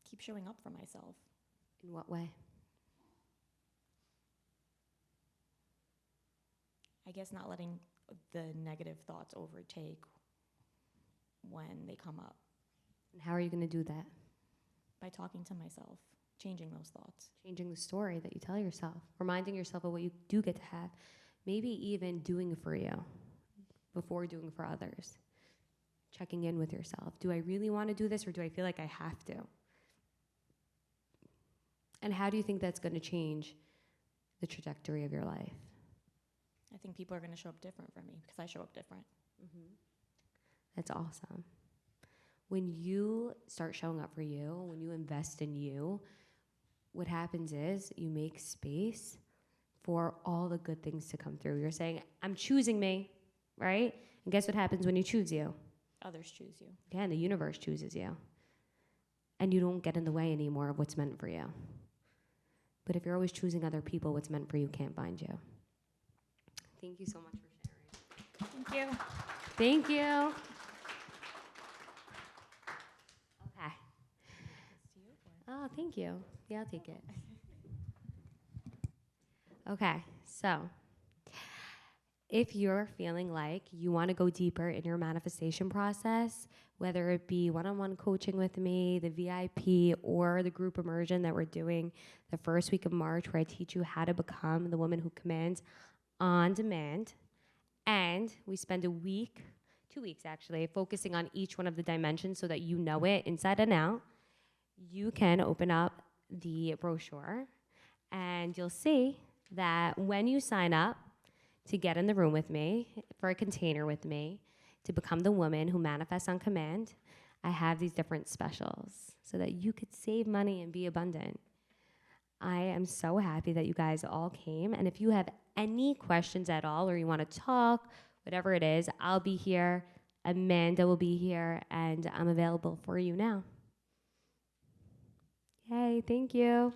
Keep showing up for myself. In what way? I guess not letting the negative thoughts overtake when they come up. And how are you going to do that? By talking to myself, changing those thoughts. Changing the story that you tell yourself, reminding yourself of what you do get to have, maybe even doing for you before doing for others. Checking in with yourself. Do I really want to do this, or do I feel like I have to? And how do you think that's going to change the trajectory of your life? I think people are going to show up different for me because I show up different. Mm-hmm. That's awesome. When you start showing up for you, when you invest in you, what happens is you make space for all the good things to come through. You're saying, I'm choosing me, right? And guess what happens when you choose you? Others choose you. Again, the universe chooses you. And you don't get in the way anymore of what's meant for you. But if you're always choosing other people, what's meant for you can't find you. Thank you so much for sharing. Thank you. Thank you. Okay. Oh, thank you. Yeah, I'll take it. Okay, so if you're feeling like you want to go deeper in your manifestation process, whether it be one-on-one coaching with me, the VIP, or the group immersion that we're doing the first week of March, where I teach you how to become the woman who commands on demand, and we spend a week, 2 weeks actually, focusing on each one of the dimensions so that you know it inside and out, you can open up the brochure and you'll see that when you sign up to get in the room with me, for a container with me, to become the woman who manifests on command, I have these different specials so that you could save money and be abundant. I am so happy that you guys all came. And if you have any questions at all, or you want to talk, whatever it is, I'll be here. Amanda will be here, and I'm available for you now. Yay, thank you.